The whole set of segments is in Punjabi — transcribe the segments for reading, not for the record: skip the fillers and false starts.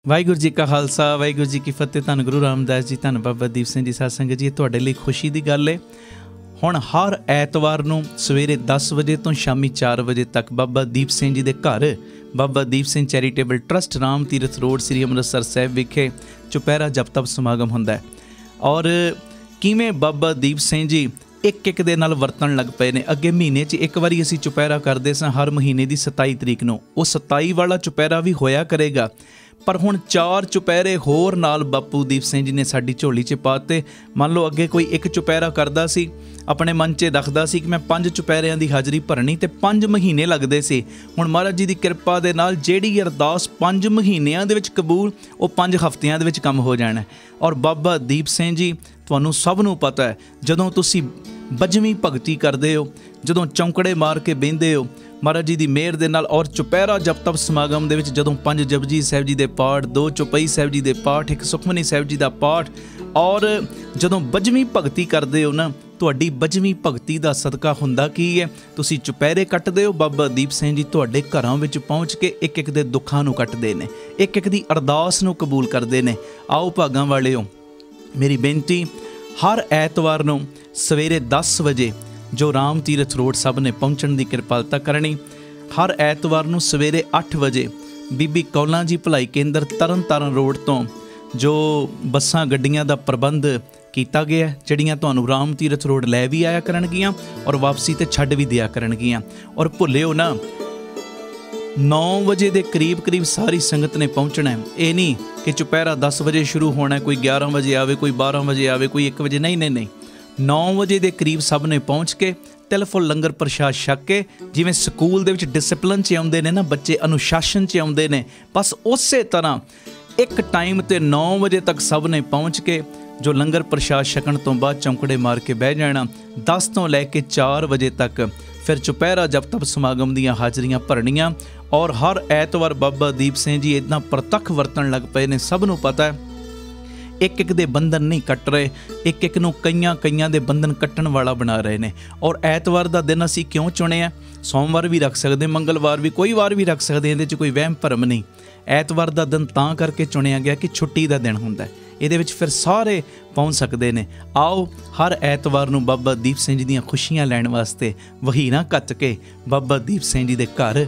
ਵਾਹਿਗੁਰੂ ਜੀ ਕਾ ਖਾਲਸਾ ਵਾਹਿਗੁਰੂ ਜੀ ਕੀ ਫਤਿਹ। ਧੰਨ ਗੁਰੂ ਰਾਮਦਾਸ ਜੀ, ਧੰਨ ਬਾਬਾ ਦੀਪ ਸਿੰਘ ਜੀ। ਸਾਧ ਸੰਗਤ ਜੀ, ਤੁਹਾਡੇ ਲਈ ਖੁਸ਼ੀ ਦੀ ਗੱਲ ਹੈ, ਹੁਣ ਹਰ ਐਤਵਾਰ ਨੂੰ ਸਵੇਰੇ 10 ਵਜੇ ਤੋਂ ਸ਼ਾਮੀ 4 ਵਜੇ ਤੱਕ ਬਾਬਾ ਦੀਪ ਸਿੰਘ ਜੀ ਦੇ ਘਰ Baba Deep Singh charitable trust Ram Tirath road ਸ੍ਰੀ ਅੰਮ੍ਰਿਤਸਰ ਸਾਹਿਬ ਵਿਖੇ ਚੁਪਹਿਰਾ ਜਪ ਤਪ ਸਮਾਗਮ ਹੁੰਦਾ ਹੈ। ਔਰ ਕਿਵੇਂ ਬਾਬਾ ਦੀਪ ਸਿੰਘ ਜੀ ਇੱਕ ਦੇ ਨਾਲ ਵਰਤਣ ਲੱਗ ਪਏ ਨੇ। ਅੱਗੇ ਮਹੀਨੇ 'ਚ ਇੱਕ ਵਾਰੀ ਅਸੀਂ ਚੁਪਹਿਰਾ ਕਰਦੇ ਸਾਂ, ਹਰ ਮਹੀਨੇ ਦੀ 27 ਤਰੀਕ ਨੂੰ। ਉਹ 27 ਵਾਲਾ ਚੁਪਹਿਰਾ ਵੀ ਹੋਇਆ ਕਰੇਗਾ, ਪਰ ਹੁਣ 4 ਚੁਪਹਿਰੇ ਹੋਰ ਨਾਲ ਬਾਪੂ ਦੀਪ ਸਿੰਘ ਜੀ ਨੇ ਸਾਡੀ ਝੋਲੀ 'ਚ ਪਾਤੇ। ਮੰਨ ਲਓ ਅੱਗੇ ਕੋਈ ਇੱਕ ਚੁਪਹਿਰਾ ਕਰਦਾ ਸੀ, ਆਪਣੇ ਮਨ 'ਚ ਰੱਖਦਾ ਸੀ ਕਿ ਮੈਂ 5 ਚੁਪਹਿਰਿਆਂ ਦੀ ਹਾਜ਼ਰੀ ਭਰਨੀ, ਤੇ 5 ਮਹੀਨੇ ਲੱਗਦੇ ਸੀ। ਹੁਣ ਮਹਾਰਾਜ ਜੀ ਦੀ ਕਿਰਪਾ ਦੇ ਨਾਲ ਜਿਹੜੀ ਅਰਦਾਸ 5 ਮਹੀਨਿਆਂ ਦੇ ਵਿੱਚ ਕਬੂਲ, ਉਹ 5 ਹਫ਼ਤਿਆਂ ਦੇ ਵਿੱਚ ਕੰਮ ਹੋ ਜਾਣਾ। ਔਰ ਬਾਬਾ ਦੀਪ ਸਿੰਘ ਜੀ, ਤੁਹਾਨੂੰ ਸਭ ਨੂੰ ਪਤਾ ਹੈ, ਜਦੋਂ ਤੁਸੀਂ ਬਜਵੀਂ ਭਗਤੀ ਕਰਦੇ ਹੋ, ਜਦੋਂ ਚੌਂਕੜੇ ਮਾਰ ਕੇ ਬਹਿੰਦੇ ਹੋ ਮਹਾਰਾਜ ਜੀ ਦੀ ਮਿਹਰ ਦੇ ਨਾਲ, ਔਰ ਚੁਪਹਿਰਾ ਜਪ ਤਪ ਸਮਾਗਮ ਦੇ ਵਿੱਚ ਜਦੋਂ 5 ਜਪਜੀ ਸਾਹਿਬ ਜੀ ਦੇ ਪਾਠ, 2 ਚੌਪਈ ਸਾਹਿਬ ਜੀ ਦੇ ਪਾਠ, 1 ਸੁਖਮਨੀ ਸਾਹਿਬ ਜੀ ਦਾ ਪਾਠ, ਔਰ ਜਦੋਂ ਬਜਵੀਂ ਭਗਤੀ ਕਰਦੇ ਹੋ ਨਾ, ਤੁਹਾਡੀ ਬਜਵੀਂ ਭਗਤੀ ਦਾ ਸਦਕਾ ਹੁੰਦਾ ਕੀ ਹੈ, ਤੁਸੀਂ ਚੁਪਹਿਰੇ ਕੱਟਦੇ ਹੋ। ਬਾਬਾ ਦੀਪ ਸਿੰਘ ਜੀ ਤੁਹਾਡੇ ਘਰਾਂ ਵਿੱਚ ਪਹੁੰਚ ਕੇ ਇੱਕ ਦੇ ਦੁੱਖਾਂ ਨੂੰ ਕੱਟਦੇ ਨੇ, ਇੱਕ ਦੀ ਅਰਦਾਸ ਨੂੰ ਕਬੂਲ ਕਰਦੇ ਨੇ। ਆਓ ਭਾਗਾਂ ਵਾਲਿਓ, ਮੇਰੀ ਬੇਨਤੀ, ਹਰ ਐਤਵਾਰ ਨੂੰ ਸਵੇਰੇ 10 ਵਜੇ ਜੋ ਰਾਮ ਤੀਰਥ ਰੋਡ ਸਭ ਨੇ ਪਹੁੰਚਣ ਦੀ ਕਿਰਪਾਲਤਾ ਕਰਨੀ। ਹਰ ਐਤਵਾਰ ਨੂੰ ਸਵੇਰੇ 8 ਵਜੇ ਬੀਬੀ ਕੌਲਾਂ ਜੀ ਭਲਾਈ ਕੇਂਦਰ ਤਰਨ ਤਾਰਨ ਰੋਡ ਤੋਂ ਜੋ ਬੱਸਾਂ ਗੱਡੀਆਂ ਦਾ ਪ੍ਰਬੰਧ ਕੀਤਾ ਗਿਆ, ਜਿਹੜੀਆਂ ਤੁਹਾਨੂੰ ਰਾਮ ਤੀਰਥ ਰੋਡ ਲੈ ਵੀ ਆਇਆ ਕਰਨਗੀਆਂ ਔਰ ਵਾਪਸੀ ਤੇ ਛੱਡ ਵੀ ਦਿਆ ਕਰਨਗੀਆਂ। ਔਰ ਭੁੱਲਿਓ ਨਾ, 9 ਵਜੇ ਦੇ ਕਰੀਬ ਸਾਰੀ ਸੰਗਤ ਨੇ ਪਹੁੰਚਣਾ ਹੈ। ਇਹ ਨਹੀਂ ਕਿ ਚੁਪਹਿਰਾ 10 ਵਜੇ ਸ਼ੁਰੂ ਹੋਣਾ, ਕੋਈ 11 ਵਜੇ ਆਵੇ, ਕੋਈ 12 ਵਜੇ ਆਵੇ, ਕੋਈ 1 ਵਜੇ, ਨਹੀਂ। 9 ਵਜੇ ਦੇ ਕਰੀਬ ਸਭ ਨੇ ਪਹੁੰਚ ਕੇ ਤਿਲ ਫੁੱਲ ਲੰਗਰ ਪ੍ਰਸ਼ਾਦ ਛਕ ਕੇ, ਜਿਵੇਂ ਸਕੂਲ ਦੇ ਵਿੱਚ ਡਿਸਪਲਿਨ 'ਚ ਆਉਂਦੇ ਨੇ ਨਾ ਬੱਚੇ, ਅਨੁਸ਼ਾਸਨ 'ਚ ਆਉਂਦੇ ਨੇ, ਬਸ ਉਸੇ ਤਰ੍ਹਾਂ ਇੱਕ ਟਾਈਮ 'ਤੇ 9 ਵਜੇ ਤੱਕ ਸਭ ਨੇ ਪਹੁੰਚ ਕੇ ਜੋ ਲੰਗਰ ਪ੍ਰਸ਼ਾਦ ਛਕਣ ਤੋਂ ਬਾਅਦ ਚੌਂਕੜੇ ਮਾਰ ਕੇ ਬਹਿ ਜਾਣਾ। 10 ਤੋਂ ਲੈ ਕੇ 4 ਵਜੇ ਤੱਕ ਫਿਰ ਚੁਪਹਿਰਾ ਜਪ ਤਪ ਸਮਾਗਮ ਦੀਆਂ ਹਾਜ਼ਰੀਆਂ ਭਰਨੀਆਂ। ਔਰ ਹਰ ਐਤਵਾਰ ਬਾਬਾ ਦੀਪ ਸਿੰਘ ਜੀ ਇੱਦਾਂ ਪ੍ਰਤੱਖ ਵਰਤਣ ਲੱਗ ਪਏ ਨੇ, ਸਭ ਨੂੰ ਪਤਾ ਹੈ। ਇੱਕ ਦੇ ਬੰਧਨ ਨਹੀਂ ਕੱਟ ਰਹੇ, ਇੱਕ ਨੂੰ ਕਈਆਂ ਦੇ ਬੰਧਨ ਕੱਟਣ ਵਾਲਾ ਬਣਾ ਰਹੇ ਨੇ। ਔਰ ਐਤਵਾਰ ਦਾ ਦਿਨ ਅਸੀਂ ਕਿਉਂ ਚੁਣਿਆ? ਸੋਮਵਾਰ ਵੀ ਰੱਖ ਸਕਦੇ, ਮੰਗਲਵਾਰ ਵੀ, ਕੋਈ ਵਾਰ ਵੀ ਰੱਖ ਸਕਦੇ, ਇਹਦੇ 'ਚ ਕੋਈ ਵਹਿਮ ਭਰਮ ਨਹੀਂ। ਐਤਵਾਰ ਦਾ ਦਿਨ ਤਾਂ ਕਰਕੇ ਚੁਣਿਆ ਗਿਆ ਕਿ ਛੁੱਟੀ ਦਾ ਦਿਨ ਹੁੰਦਾ, ਇਹਦੇ ਵਿੱਚ ਫਿਰ ਸਾਰੇ ਪਹੁੰਚ ਸਕਦੇ ਨੇ। ਆਓ ਹਰ ਐਤਵਾਰ ਨੂੰ ਬਾਬਾ ਦੀਪ ਸਿੰਘ ਜੀ ਦੀਆਂ ਖੁਸ਼ੀਆਂ ਲੈਣ ਵਾਸਤੇ ਵਹੀਰਾਂ ਕੱਤ ਕੇ ਬਾਬਾ ਦੀਪ ਸਿੰਘ ਜੀ ਦੇ ਘਰ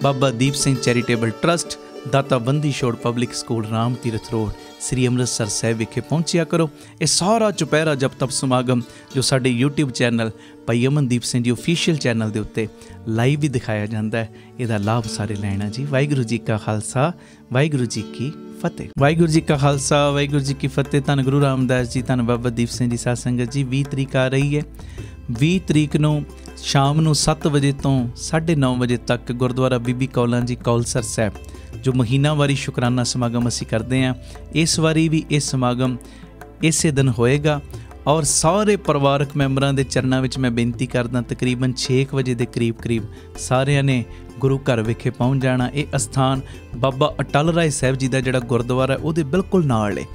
ਬਾਬਾ ਦੀਪ ਸਿੰਘ ਚੈਰੀਟੇਬਲ ਟਰਸਟ ਦਾਤਾ Bandi Chhor public school Ram Tirath road ਸ੍ਰੀ ਅੰਮ੍ਰਿਤਸਰ ਸਾਹਿਬ ਵਿਖੇ ਪਹੁੰਚਿਆ ਕਰੋ। ਇਹ ਸਾਰਾ ਚੁਪਹਿਰਾ ਜਪ ਤਪ ਸਮਾਗਮ ਜੋ ਸਾਡੇ YouTube ਚੈਨਲ ਭਾਈ ਅਮਨਦੀਪ ਸਿੰਘ ਜੀ ਓਫੀਸ਼ੀਅਲ ਚੈਨਲ ਦੇ ਉੱਤੇ ਲਾਈਵ ਵੀ ਦਿਖਾਇਆ ਜਾਂਦਾ ਹੈ। ਇਹਦਾ ਲਾਭ ਸਾਰੇ ਲੈਣਾ ਜੀ। ਵਾਹਿਗੁਰੂ ਜੀ ਕਾ ਖਾਲਸਾ ਵਾਹਿਗੁਰੂ ਜੀ ਕੀ ਫਤਿਹ। ਵਾਹਿਗੁਰੂ ਜੀ ਕਾ ਖਾਲਸਾ ਵਾਹਿਗੁਰੂ ਜੀ ਕੀ ਫਤਿਹ। ਧੰਨ ਗੁਰੂ ਰਾਮਦਾਸ ਜੀ, ਧੰਨ ਬਾਬਾ ਦੀਪ ਸਿੰਘ ਜੀ। ਸਾਧ ਸੰਗਤ ਜੀ, 20 ਤਰੀਕ ਆ ਰਹੀ ਹੈ। 20 ਤਰੀਕ ਨੂੰ ਸ਼ਾਮ ਨੂੰ 7 ਵਜੇ ਤੋਂ 9:30 ਵਜੇ ਤੱਕ ਗੁਰਦੁਆਰਾ ਬੀਬੀ ਕੌਲਾਂ ਜੀ ਕੌਲਸਰ ਸਾਹਿਬ ਜੋ ਮਹੀਨਾਵਾਰੀ ਸ਼ੁਕਰਾਨਾ ਸਮਾਗਮ ਅਸੀਂ ਕਰਦੇ ਹਾਂ, ਇਸ ਵਾਰੀ ਵੀ ਇਹ ਸਮਾਗਮ ਇਸੇ ਦਿਨ ਹੋਏਗਾ। ਔਰ ਸਾਰੇ ਪਰਿਵਾਰਕ ਮੈਂਬਰਾਂ ਦੇ ਚਰਨਾਂ ਵਿੱਚ ਮੈਂ ਬੇਨਤੀ ਕਰਦਾ, ਤਕਰੀਬਨ 6 ਵਜੇ ਦੇ ਕਰੀਬ ਸਾਰਿਆਂ ਨੇ ਗੁਰੂ ਘਰ ਵਿਖੇ ਪਹੁੰਚ ਜਾਣਾ। ਇਹ ਅਸਥਾਨ ਬਾਬਾ ਅਟਲ ਰਾਏ ਸਾਹਿਬ ਜੀ ਦਾ ਜਿਹੜਾ ਗੁਰਦੁਆਰਾ ਹੈ ਉਹਦੇ ਬਿਲਕੁਲ ਨਾਲ ਹੈ।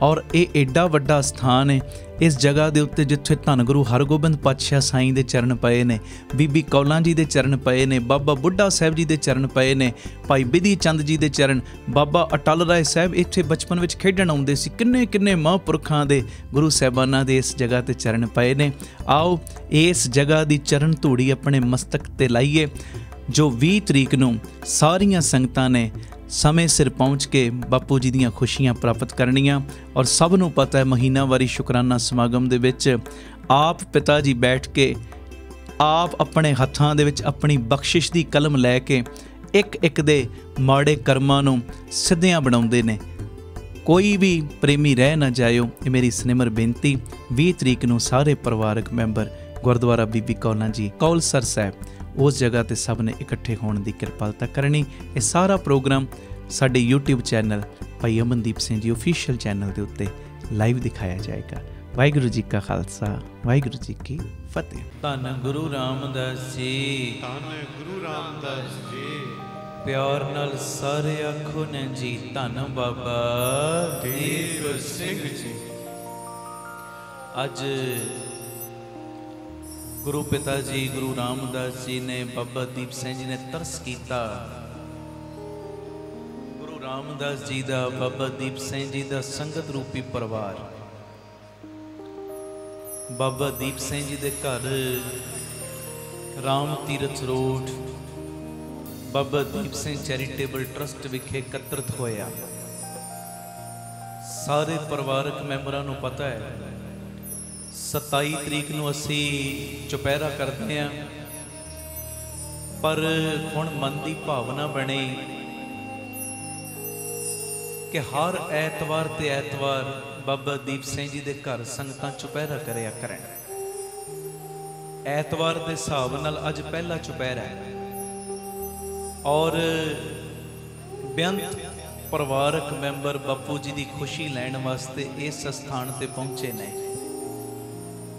ਔਰ ਇਹ ਐਡਾ ਵੱਡਾ ਸਥਾਨ ਹੈ ਇਸ ਜਗ੍ਹਾ ਦੇ ਉੱਤੇ ਜਿੱਥੇ ਧੰਨ ਗੁਰੂ ਹਰਗੋਬਿੰਦ ਪਾਤਸ਼ਾਹ ਸਾਈਂ ਦੇ ਚਰਨ ਪਏ ਨੇ, ਬੀਬੀ ਕੌਲਾਂ ਜੀ ਦੇ ਚਰਨ ਪਏ ਨੇ, ਬਾਬਾ ਬੁੱਢਾ ਸਾਹਿਬ ਜੀ ਦੇ ਚਰਨ ਪਏ ਨੇ, ਭਾਈ ਬਿਧੀ ਚੰਦ ਜੀ ਦੇ ਚਰਨ, ਬਾਬਾ ਅਟਲ ਰਾਏ ਸਾਹਿਬ ਇੱਥੇ ਬਚਪਨ ਵਿੱਚ ਖੇਡਣ ਆਉਂਦੇ ਸੀ। ਕਿੰਨੇ ਮਹਾਂਪੁਰਖਾਂ ਦੇ ਗੁਰੂ ਸਾਹਿਬਾਨਾਂ ਦੇ ਇਸ ਜਗ੍ਹਾ 'ਤੇ ਚਰਨ ਪਏ ਨੇ। ਆਓ ਇਸ ਜਗ੍ਹਾ ਦੀ ਚਰਨ ਧੂੜੀ ਆਪਣੇ ਮਸਤਕ 'ਤੇ ਲਾਈਏ, ਜੋ 20 ਤਰੀਕ ਨੂੰ ਸਾਰੀਆਂ ਸੰਗਤਾਂ ਨੇ ਸਮੇਂ ਸਿਰ ਪਹੁੰਚ ਕੇ ਬਾਪੂ ਜੀ ਦੀਆਂ ਖੁਸ਼ੀਆਂ ਪ੍ਰਾਪਤ ਕਰਨੀਆਂ। ਔਰ ਸਭ ਨੂੰ ਪਤਾ ਹੈ, ਮਹੀਨਾਵਾਰੀ ਸ਼ੁਕਰਾਨਾ ਸਮਾਗਮ ਦੇ ਵਿੱਚ ਆਪ ਪਿਤਾ ਜੀ ਬੈਠ ਕੇ ਆਪ ਆਪਣੇ ਹੱਥਾਂ ਦੇ ਵਿੱਚ ਆਪਣੀ ਬਖਸ਼ਿਸ਼ ਦੀ ਕਲਮ ਲੈ ਕੇ ਇੱਕ ਦੇ ਮਾੜੇ ਕਰਮਾਂ ਨੂੰ ਸਿੱਧਿਆਂ ਬਣਾਉਂਦੇ ਨੇ। ਕੋਈ ਵੀ ਪ੍ਰੇਮੀ ਰਹਿ ਨਾ ਜਾਇਓ, ਇਹ ਮੇਰੀ ਸਨਿਮਰ ਬੇਨਤੀ। 20 ਤਰੀਕ ਨੂੰ ਸਾਰੇ ਪਰਿਵਾਰਕ ਮੈਂਬਰ ਗੁਰਦੁਆਰਾ ਬੀਬੀ ਕੌਲਾਂ ਜੀ ਕੌਲਸਰ ਸਾਹਿਬ ਉਸ ਜਗ੍ਹਾ 'ਤੇ ਸਭ ਨੇ ਇਕੱਠੇ ਹੋਣ ਦੀ ਕਿਰਪਾਲਤਾ ਕਰਨੀ। ਇਹ ਸਾਰਾ ਪ੍ਰੋਗਰਾਮ ਸਾਡੇ YouTube ਚੈਨਲ ਭਾਈ ਅਮਨਦੀਪ ਸਿੰਘ ਜੀ ਓਫੀਸ਼ੀਅਲ ਚੈਨਲ ਦੇ ਉੱਤੇ ਲਾਈਵ ਦਿਖਾਇਆ ਜਾਏਗਾ। ਵਾਹਿਗੁਰੂ ਜੀ ਕਾ ਖਾਲਸਾ ਵਾਹਿਗੁਰੂ ਜੀ ਕੀ ਫਤਿਹ। ਧੰਨ ਗੁਰੂ ਰਾਮਦਾਸ ਜੀ, ਧੰਨ ਗੁਰੂ ਰਾਮਦਾਸ ਜੀ। ਪਿਆਰ ਨਾਲ ਸਾਰੇ ਆਖੋ ਨੇ ਜੀ, ਧੰਨ ਬਾਬਾ ਦੀਪ ਸਿੰਘ ਜੀ। ਅੱਜ ਗੁਰੂ ਪਿਤਾ ਜੀ ਗੁਰੂ ਰਾਮਦਾਸ ਜੀ ਨੇ, ਬਾਬਾ ਦੀਪ ਸਿੰਘ ਜੀ ਨੇ ਤਰਸ ਕੀਤਾ। ਗੁਰੂ ਰਾਮਦਾਸ ਜੀ ਦਾ, ਬਾਬਾ ਦੀਪ ਸਿੰਘ ਜੀ ਦਾ ਸੰਗਤ ਰੂਪੀ ਪਰਿਵਾਰ, ਬਾਬਾ ਦੀਪ ਸਿੰਘ ਜੀ ਦੇ ਘਰ Ram Tirath road Baba Deep Singh charitable trust ਵਿਖੇ ਇਕੱਤਰਿਤ ਹੋਇਆ। ਸਾਰੇ ਪਰਿਵਾਰਕ ਮੈਂਬਰਾਂ ਨੂੰ ਪਤਾ ਹੈ 27 ਤਰੀਕ ਨੂੰ ਅਸੀਂ ਚੁਪਹਿਰਾ ਕਰਦੇ ਹਾਂ, ਪਰ ਹੁਣ ਮਨ ਦੀ ਭਾਵਨਾ ਬਣੀ ਕਿ ਹਰ ਐਤਵਾਰ ਤੇ ਐਤਵਾਰ ਬਾਬਾ ਦੀਪ ਸਿੰਘ ਜੀ ਦੇ ਘਰ ਸੰਗਤਾਂ ਚੁਪਹਿਰਾ ਕਰਿਆ ਕਰਨ। ਐਤਵਾਰ ਦੇ ਹਿਸਾਬ ਨਾਲ ਅੱਜ ਪਹਿਲਾ ਚੁਪਹਿਰਾ ਹੈ ਔਰ ਬੇਅੰਤ ਪਰਿਵਾਰਕ ਮੈਂਬਰ ਬਾਪੂ ਜੀ ਦੀ ਖੁਸ਼ੀ ਲੈਣ ਵਾਸਤੇ ਇਸ ਸਥਾਨ ਤੇ ਪਹੁੰਚੇ ਨੇ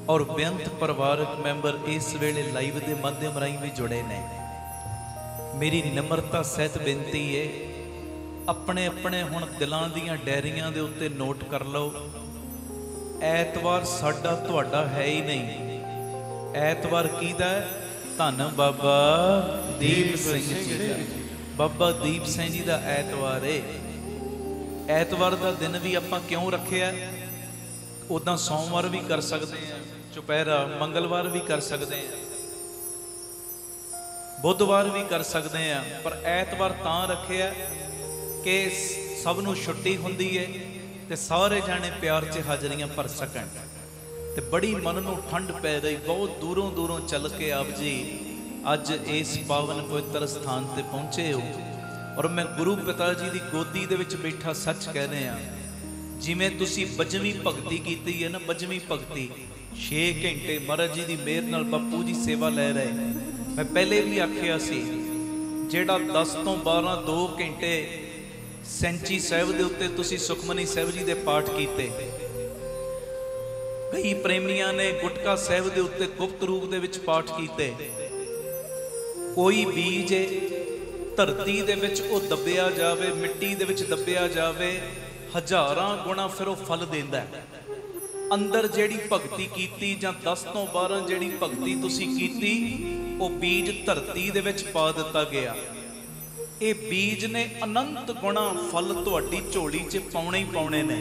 ਔਰ ਬੇਅੰਤ ਪਰਿਵਾਰਕ ਮੈਂਬਰ ਇਸ ਵੇਲੇ ਲਾਈਵ ਦੇ ਮਾਧਿਅਮ ਰਾਹੀਂ ਵੀ ਜੁੜੇ ਨੇ। ਮੇਰੀ ਨਿਮਰਤਾ ਸਹਿਤ ਬੇਨਤੀ ਹੈ, ਆਪਣੇ ਆਪਣੇ ਹੁਣ ਦਿਲਾਂ ਦੀਆਂ ਡੈਰੀਆਂ ਦੇ ਉੱਤੇ ਨੋਟ ਕਰ ਲਓ, ਐਤਵਾਰ ਸਾਡਾ ਤੁਹਾਡਾ ਹੈ ਹੀ ਨਹੀਂ। ਐਤਵਾਰ ਕਿਹਦਾ? ਧੰਨ ਬਾਬਾ ਦੀਪ ਸਿੰਘ ਜੀ ਦਾ। ਬਾਬਾ ਦੀਪ ਸਿੰਘ ਜੀ ਦਾ ਐਤਵਾਰ ਏ। ਐਤਵਾਰ ਦਾ ਦਿਨ ਵੀ ਆਪਾਂ ਕਿਉਂ ਰੱਖਿਆ? ਉਦਾਂ ਸੋਮਵਾਰ ਵੀ ਕਰ ਸਕਦੇ ਆ ਚੁਪਹਿਰਾ, ਮੰਗਲਵਾਰ ਵੀ ਕਰ ਸਕਦੇ ਆ, ਬੁੱਧਵਾਰ ਵੀ ਕਰ ਸਕਦੇ ਆ, ਪਰ ਐਤਵਾਰ ਤਾਂ ਰੱਖਿਆ ਕਿ ਸਭ ਨੂੰ ਛੁੱਟੀ ਹੁੰਦੀ ਏ ਤੇ ਸਾਰੇ ਜਾਣੇ ਪਿਆਰ 'ਚ ਹਾਜ਼ਰੀਆਂ ਭਰ ਸਕਣ। ਤੇ ਬੜੀ ਮਨ ਨੂੰ ਠੰਡ ਪੈ ਗਈ, ਬਹੁਤ ਦੂਰੋਂ ਦੂਰੋਂ ਚੱਲ ਕੇ ਆਪ ਜੀ ਅੱਜ ਇਸ ਪਾਵਨ ਪਵਿੱਤਰ ਸਥਾਨ ਤੇ ਪਹੁੰਚੇ ਹੋ ਔਰ ਮੈਂ ਗੁਰੂ ਪਿਤਾ ਜੀ ਦੀ ਗੋਦੀ ਦੇ ਵਿੱਚ ਬੈਠਾ ਸੱਚ ਕਹਿ ਰਿਹਾ, ਜਿਵੇਂ ਤੁਸੀਂ ਬਜਵੀਂ ਭਗਤੀ ਕੀਤੀ ਹੈ ਨਾ, ਬਜਵੀਂ ਭਗਤੀ 6 ਘੰਟੇ ਮਹਾਰਾਜ ਜੀ ਦੀ ਮਿਹਰ ਨਾਲ ਬਾਪੂ ਜੀ ਸੇਵਾ ਲੈ ਰਹੇ। ਮੈਂ ਪਹਿਲੇ ਵੀ ਆਖਿਆ ਸੀ, ਜਿਹੜਾ 10 ਤੋਂ 12 2 ਘੰਟੇ ਸੈਂਚੀ ਸਾਹਿਬ ਦੇ ਉੱਤੇ ਤੁਸੀਂ ਸੁਖਮਨੀ ਸਾਹਿਬ ਜੀ ਦੇ ਪਾਠ ਕੀਤੇ, ਕਈ ਪ੍ਰੇਮੀਆਂ ਨੇ ਗੁਟਕਾ ਸਾਹਿਬ ਦੇ ਉੱਤੇ ਗੁਪਤ ਰੂਪ ਦੇ ਵਿੱਚ ਪਾਠ ਕੀਤੇ। ਕੋਈ ਬੀਜ ਧਰਤੀ ਦੇ ਵਿੱਚ ਉਹ ਦੱਬਿਆ ਜਾਵੇ, ਮਿੱਟੀ ਦੇ ਵਿੱਚ ਦੱਬਿਆ ਜਾਵੇ, ਹਜ਼ਾਰਾਂ ਗੁਣਾ ਫਿਰ ਉਹ ਫਲ ਦਿੰਦਾ। ਅੰਦਰ ਜਿਹੜੀ ਭਗਤੀ ਕੀਤੀ ਜਾਂ 10 ਤੋਂ 12 ਜਿਹੜੀ ਭਗਤੀ ਤੁਸੀਂ ਕੀਤੀ, ਉਹ ਬੀਜ ਧਰਤੀ ਦੇ ਵਿੱਚ ਪਾ ਦਿੱਤਾ ਗਿਆ। ਇਹ ਬੀਜ ਨੇ ਅਨੰਤ ਗੁਣਾ ਫਲ ਤੁਹਾਡੀ ਝੋਲੀ 'ਚ ਪਾਉਣੇ ਹੀ ਪਾਉਣੇ ਨੇ।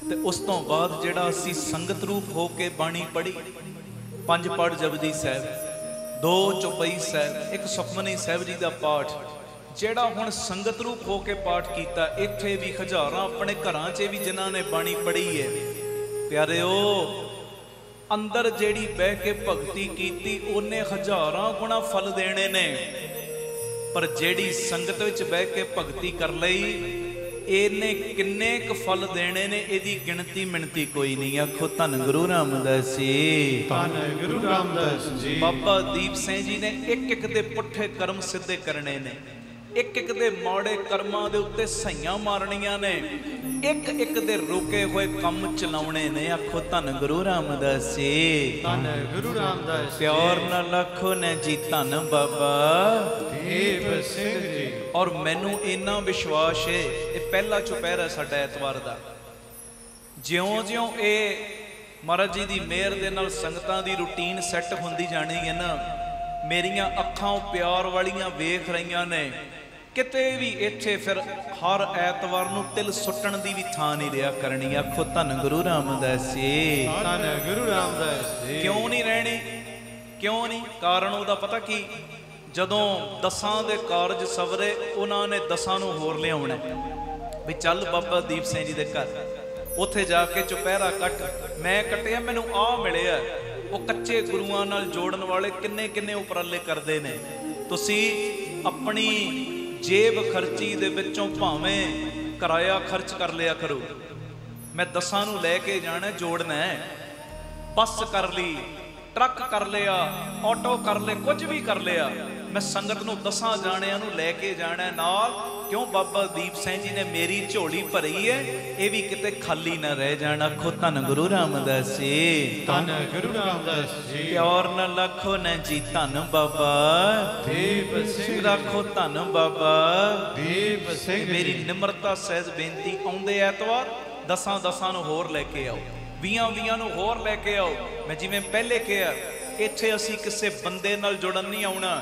ਤੇ ਉਸ ਤੋਂ ਬਾਅਦ ਜਿਹੜਾ ਅਸੀਂ ਸੰਗਤ ਰੂਪ ਹੋ ਕੇ ਬਾਣੀ ਪੜ੍ਹੀ, 5 ਪੜ ਜਪਜੀ ਸਾਹਿਬ, 2 ਚੌਪਈ ਸਾਹਿਬ, 1 ਸੁਖਮਨੀ ਸਾਹਿਬ ਜੀ ਦਾ ਪਾਠ, ਜਿਹੜਾ ਹੁਣ ਸੰਗਤ ਰੂਪ ਹੋ ਕੇ ਪਾਠ ਕੀਤਾ, ਇੱਥੇ ਵੀ ਹਜ਼ਾਰਾਂ ਆਪਣੇ ਘਰਾਂ 'ਚ ਵੀ ਜਿਨ੍ਹਾਂ ਨੇ ਬਾਣੀ ਪੜ੍ਹੀ ਹੈ। ਪਿਆਰਿਓ, ਅੰਦਰ ਜਿਹੜੀ ਬਹਿ ਕੇ ਭਗਤੀ ਕੀਤੀ ਉਹਨੇ ਹਜ਼ਾਰਾਂ ਗੁਣਾ ਫਲ ਦੇਣੇ ਨੇ, ਪਰ ਜਿਹੜੀ ਸੰਗਤ ਵਿੱਚ ਬਹਿ ਕੇ ਭਗਤੀ ਕਰ ਲਈ ਇਹਨੇ ਕਿੰਨੇ ਕੁ ਫਲ ਦੇਣੇ ਨੇ, ਇਹਦੀ ਗਿਣਤੀ ਮਿਣਤੀ ਕੋਈ ਨਹੀਂ। ਆਖੋ ਧੰਨ ਗੁਰੂ ਰਾਮਦਾਸ ਜੀ, ਧੰਨ ਗੁਰੂ ਰਾਮਦਾਸ ਜੀ। ਬਾਬਾ ਦੀਪ ਸਿੰਘ ਜੀ ਨੇ ਇੱਕ ਇੱਕ ਦੇ ਪੁੱਠੇ ਕਰਮ ਸਿੱਧੇ ਕਰਨੇ ਨੇ, ਇੱਕ ਇੱਕ ਦੇ ਮਾੜੇ ਕਰਮਾਂ ਦੇ ਉੱਤੇ ਸਈਆਂ ਮਾਰਨੀਆਂ ਨੇ, ਇੱਕ ਇੱਕ ਦੇ ਰੋਕੇ ਹੋਏ ਕੰਮ ਚਲਾਉਣੇ ਨੇ। ਆਖੋ ਧੰਨ ਗੁਰੂ ਰਾਮਦਾਸ ਜੀ, ਧੰਨ ਗੁਰੂ ਰਾਮਦਾਸ। ਪਿਆਰ ਨਾਲ ਆਖੋ ਨੇ ਜੀ, ਧੰਨ ਬਾਬਾ ਦੀਪ ਸਿੰਘ ਜੀ। ਔਰ ਮੈਨੂੰ ਇੰਨਾ ਵਿਸ਼ਵਾਸ ਹੈ, ਇਹ ਪਹਿਲਾ ਚੁਪਹਿਰਾ ਸਾਡਾ ਐਤਵਾਰ ਦਾ, ਜਿਉਂ-ਜਿਉਂ ਇਹ ਮਹਾਰਾਜ ਜੀ ਦੀ ਮਿਹਰ ਦੇ ਨਾਲ ਸੰਗਤਾਂ ਦੀ ਰੂਟੀਨ ਸੈੱਟ ਹੁੰਦੀ ਜਾਣੀ ਹੈ ਨਾ, ਮੇਰੀਆਂ ਅੱਖਾਂ ਉਹ ਪਿਆਰ ਵਾਲੀਆਂ ਵੇਖ ਰਹੀਆਂ ਨੇ। ਕਿਤੇ ਵੀ ਇੱਥੇ ਫਿਰ ਹਰ ਐਤਵਾਰ ਨੂੰ ਤਿਲ ਸੁੱਟਣ ਦੀ ਵੀ ਥਾਂ ਨਹੀਂ ਰਿਹਾ ਕਰਨੀ। ਆਖੋ ਧੰਨ ਗੁਰੂ ਰਾਮਦਾਸ ਜੀ, ਧੰਨ ਗੁਰੂ ਰਾਮਦਾਸ ਜੀ। ਕਿਉਂ ਨਹੀਂ ਰਹਿਣੀ? ਕਿਉਂ ਨਹੀਂ? ਕਾਰਨ ਉਹਦਾ ਪਤਾ ਕੀ? ਜਦੋਂ 10 ਦੇ ਕਾਰਜ ਸਵਰੇ, ਉਹਨਾਂ ਨੇ 10 ਨੂੰ ਹੋਰ ਲਿਆਉਣਾ ਵੀ ਚੱਲ ਬਾਬਾ ਦੀਪ ਸਿੰਘ ਜੀ ਦੇ ਘਰ, ਉੱਥੇ ਜਾ ਕੇ ਚੁਪਹਿਰਾ ਕੱਟ। ਮੈਂ ਕੱਟਿਆ, ਮੈਨੂੰ ਆਹ ਮਿਲਿਆ। ਉਹ ਕੱਚੇ ਗੁਰੂਆਂ ਨਾਲ ਜੋੜਨ ਵਾਲੇ ਕਿੰਨੇ ਕਿੰਨੇ ਉਪਰਾਲੇ ਕਰਦੇ ਨੇ। ਤੁਸੀਂ ਆਪਣੀ ਜੇਬ ਖਰਚੀ ਦੇ ਵਿੱਚੋਂ ਭਾਵੇਂ ਕਿਰਾਇਆ ਖਰਚ ਕਰ ਲਿਆ ਕਰੋ। ਮੈਂ 10 ਨੂੰ ਲੈ ਕੇ ਜਾਣਾ, ਜੋੜਨਾ ਹੈ, ਬੱਸ ਕਰ ਲਈ, ਟਰੱਕ ਕਰ ਲਿਆ, ਆਟੋ ਕਰ ਲਿਆ, ਕੁਝ ਵੀ ਕਰ ਲਿਆ, ਮੈਂ ਸੰਗਤ ਨੂੰ 10 ਜਾਣਿਆਂ ਨੂੰ ਲੈ ਕੇ ਜਾਣਾ ਨਾਲ। ਕਿਉਂ? ਬਾਬਾ ਦੀਪ ਸਿੰਘ ਜੀ ਨੇ ਮੇਰੀ ਝੋਲੀ ਭਰੀ ਹੈ, ਇਹ ਵੀ ਕਿਤੇ ਖਾਲੀ ਨਾ ਰਹਿ ਜਾਣਾ। ਆਖੋ ਧੰਨ ਗੁਰੂ ਰਾਮਦਾਸ ਜੀ, ਧੰਨ ਗੁਰੂ ਰਾਮਦਾਸ ਜੀ। ਪਿਆਰ ਨਾਲ ਆਖੋ ਨਾ ਜੀ, ਧੰਨ ਬਾਬਾ ਦੀਪ ਸਿੰਘ। ਆਖੋ ਧੰਨ ਬਾਬਾ ਦੀਪ ਸਿੰਘ। ਮੇਰੀ ਨਿਮਰਤਾ ਸਹਿਜ ਬੇਨਤੀ, ਆਉਂਦੇ ਐਤਵਾਰ 10 ਨੂੰ ਹੋਰ ਲੈ ਕੇ ਆਓ, 20 ਨੂੰ ਹੋਰ ਲੈ ਕੇ ਆਓ। ਮੈਂ ਜਿਵੇਂ ਪਹਿਲੇ ਕਿਹਾ, ਇੱਥੇ ਅਸੀਂ ਕਿਸੇ ਬੰਦੇ ਨਾਲ ਜੁੜਨ ਨਹੀਂ ਆਉਣਾ,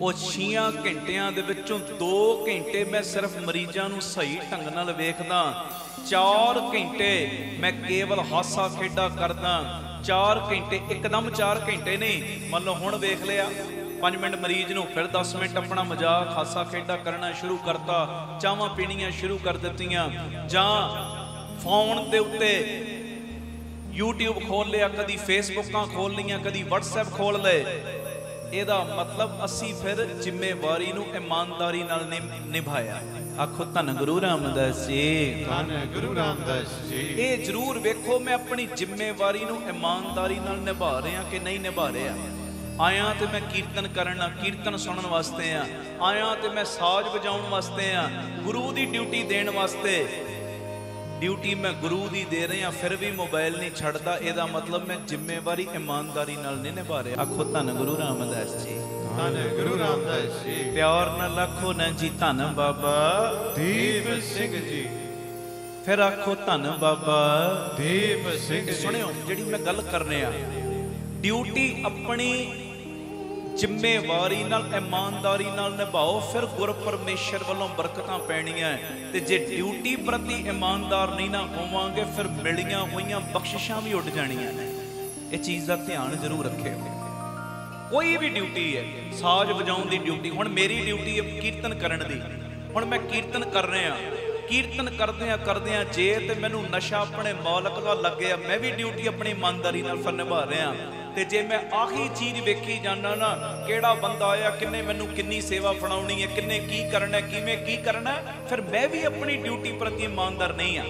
ਉਹ 6 ਘੰਟਿਆਂ ਦੇ ਵਿੱਚੋਂ 2 ਘੰਟੇ ਮੈਂ ਸਿਰਫ ਮਰੀਜ਼ਾਂ ਨੂੰ ਸਹੀ ਢੰਗ ਨਾਲ ਵੇਖਦਾ, 4 ਘੰਟੇ ਮੈਂ ਕੇਵਲ ਹਾਸਾ ਖੇਡਾ ਕਰਦਾ। 4 ਘੰਟੇ ਇੱਕਦਮ 4 ਘੰਟੇ ਨਹੀਂ, ਮੰਨ ਲਓ ਹੁਣ ਵੇਖ ਲਿਆ 5 ਮਿੰਟ ਮਰੀਜ਼ ਨੂੰ, ਫਿਰ 10 ਮਿੰਟ ਆਪਣਾ ਮਜ਼ਾਕ ਹਾਸਾ ਖੇਡਾ ਕਰਨਾ ਸ਼ੁਰੂ ਕਰਤਾ, ਚਾਹਾਂ ਪੀਣੀਆਂ ਸ਼ੁਰੂ ਕਰ ਦਿੱਤੀਆਂ, ਜਾਂ ਫੋਨ ਦੇ ਉੱਤੇ YouTube ਖੋਲ ਲਿਆ, ਕਦੀ ਫੇਸਬੁੱਕਾਂ ਖੋਲ ਲਈਆਂ, ਕਦੀ WhatsApp ਖੋਲ ਲਏ। ਇਹਦਾ ਮਤਲਬ ਅਸੀਂ ਫਿਰ ਜ਼ਿੰਮੇਵਾਰੀ ਨੂੰ ਇਮਾਨਦਾਰੀ ਨਾਲ ਨਿਭਾਇਆ। ਆਖੋ ਧੰਨ ਗੁਰੂ ਰਾਮਦਾਸ ਜੀ, ਧੰਨ ਗੁਰੂ ਰਾਮਦਾਸ ਜੀ। ਇਹ ਜ਼ਰੂਰ ਵੇਖੋ ਮੈਂ ਆਪਣੀ ਜ਼ਿੰਮੇਵਾਰੀ ਨੂੰ ਇਮਾਨਦਾਰੀ ਨਾਲ ਨਿਭਾ ਰਿਹਾ ਕਿ ਨਹੀਂ ਨਿਭਾ ਰਿਹਾ। ਆਇਆ ਤੇ ਮੈਂ ਕੀਰਤਨ ਕਰਨ, ਕੀਰਤਨ ਸੁਣਨ ਵਾਸਤੇ ਆ, ਆਇਆ ਤੇ ਮੈਂ ਸਾਜ਼ ਵਜਾਉਣ ਵਾਸਤੇ ਆ, ਗੁਰੂ ਦੀ ਡਿਊਟੀ ਦੇਣ ਵਾਸਤੇ। ਡਿਊਟੀ ਮੈਂ ਗੁਰੂ ਦੀ ਦੇ ਰਿਹਾ, ਫਿਰ ਵੀ ਮੋਬਾਈਲ ਨਹੀਂ ਛੱਡਦਾ। ਇਹਦਾ ਮਤਲਬ ਮੈਂ ਜ਼ਿੰਮੇਵਾਰੀ ਇਮਾਨਦਾਰੀ ਨਾਲ ਨਹੀਂ ਨਿਭਾ ਰਿਹਾ। ਆਖੋ ਧੰਨ ਗੁਰੂ ਰਾਮਦਾਸ ਜੀ, ਧੰਨ ਗੁਰੂ ਰਾਮਦਾਸ ਜੀ। ਪਿਆਰ ਨਾਲ ਆਖੋ ਨਾ ਜੀ ਧੰਨ ਬਾਬਾ ਦੀਪ ਸਿੰਘ ਜੀ। ਫਿਰ ਆਖੋ ਧੰਨ ਬਾਬਾ ਦੀਪ ਸਿੰਘ ਜੀ। ਸੁਣਿਓ ਜਿਹੜੀ ਮੈਂ ਗੱਲ ਕਰਨੇ ਆ, ਡਿਊਟੀ ਆਪਣੀ ਜ਼ਿੰਮੇਵਾਰੀ ਨਾਲ ਇਮਾਨਦਾਰੀ ਨਾਲ ਨਿਭਾਓ, ਫਿਰ ਗੁਰ ਪਰਮੇਸ਼ਰ ਵੱਲੋਂ ਬਰਕਤਾਂ ਪੈਣੀਆਂ। ਤੇ ਜੇ ਡਿਊਟੀ ਪ੍ਰਤੀ ਇਮਾਨਦਾਰ ਨਹੀਂ ਨਾ ਹੋਵਾਂਗੇ, ਫਿਰ ਮਿਲੀਆਂ ਹੋਈਆਂ ਬਖਸ਼ਿਸ਼ਾਂ ਵੀ ਉੱਡ ਜਾਣੀਆਂ ਨੇ। ਇਹ ਚੀਜ਼ ਦਾ ਧਿਆਨ ਜ਼ਰੂਰ ਰੱਖਿਓ। ਕੋਈ ਵੀ ਡਿਊਟੀ ਹੈ, ਸਾਜ਼ ਵਜਾਉਣ ਦੀ ਡਿਊਟੀ, ਹੁਣ ਮੇਰੀ ਡਿਊਟੀ ਹੈ ਕੀਰਤਨ ਕਰਨ ਦੀ। ਹੁਣ ਮੈਂ ਕੀਰਤਨ ਕਰ ਰਿਹਾ, ਕੀਰਤਨ ਕਰਦਿਆਂ ਜੇ ਤੇ ਮੈਨੂੰ ਨਸ਼ਾ ਆਪਣੇ ਮੌਲਕ ਦਾ ਲੱਗਿਆ, ਮੈਂ ਵੀ ਡਿਊਟੀ ਆਪਣੀ ਇਮਾਨਦਾਰੀ ਨਾਲ ਫਿਰ ਨਿਭਾ ਰਿਹਾ। ਤੇ ਜੇ ਮੈਂ ਆਹੀ ਚੀਜ਼ ਵੇਖੀ ਜਾਣਾ ਨਾ, ਕਿਹੜਾ ਬੰਦਾ ਆਇਆ, ਕਿੰਨੇ ਮੈਨੂੰ ਕਿੰਨੀ ਸੇਵਾ ਫੜਾਉਣੀ ਹੈ, ਕਿੰਨੇ ਕੀ ਕਰਨਾ, ਕਿਵੇਂ ਕੀ ਕਰਨਾ, ਫਿਰ ਮੈਂ ਵੀ ਆਪਣੀ ਡਿਊਟੀ ਪ੍ਰਤੀ ਇਮਾਨਦਾਰ ਨਹੀਂ ਆ।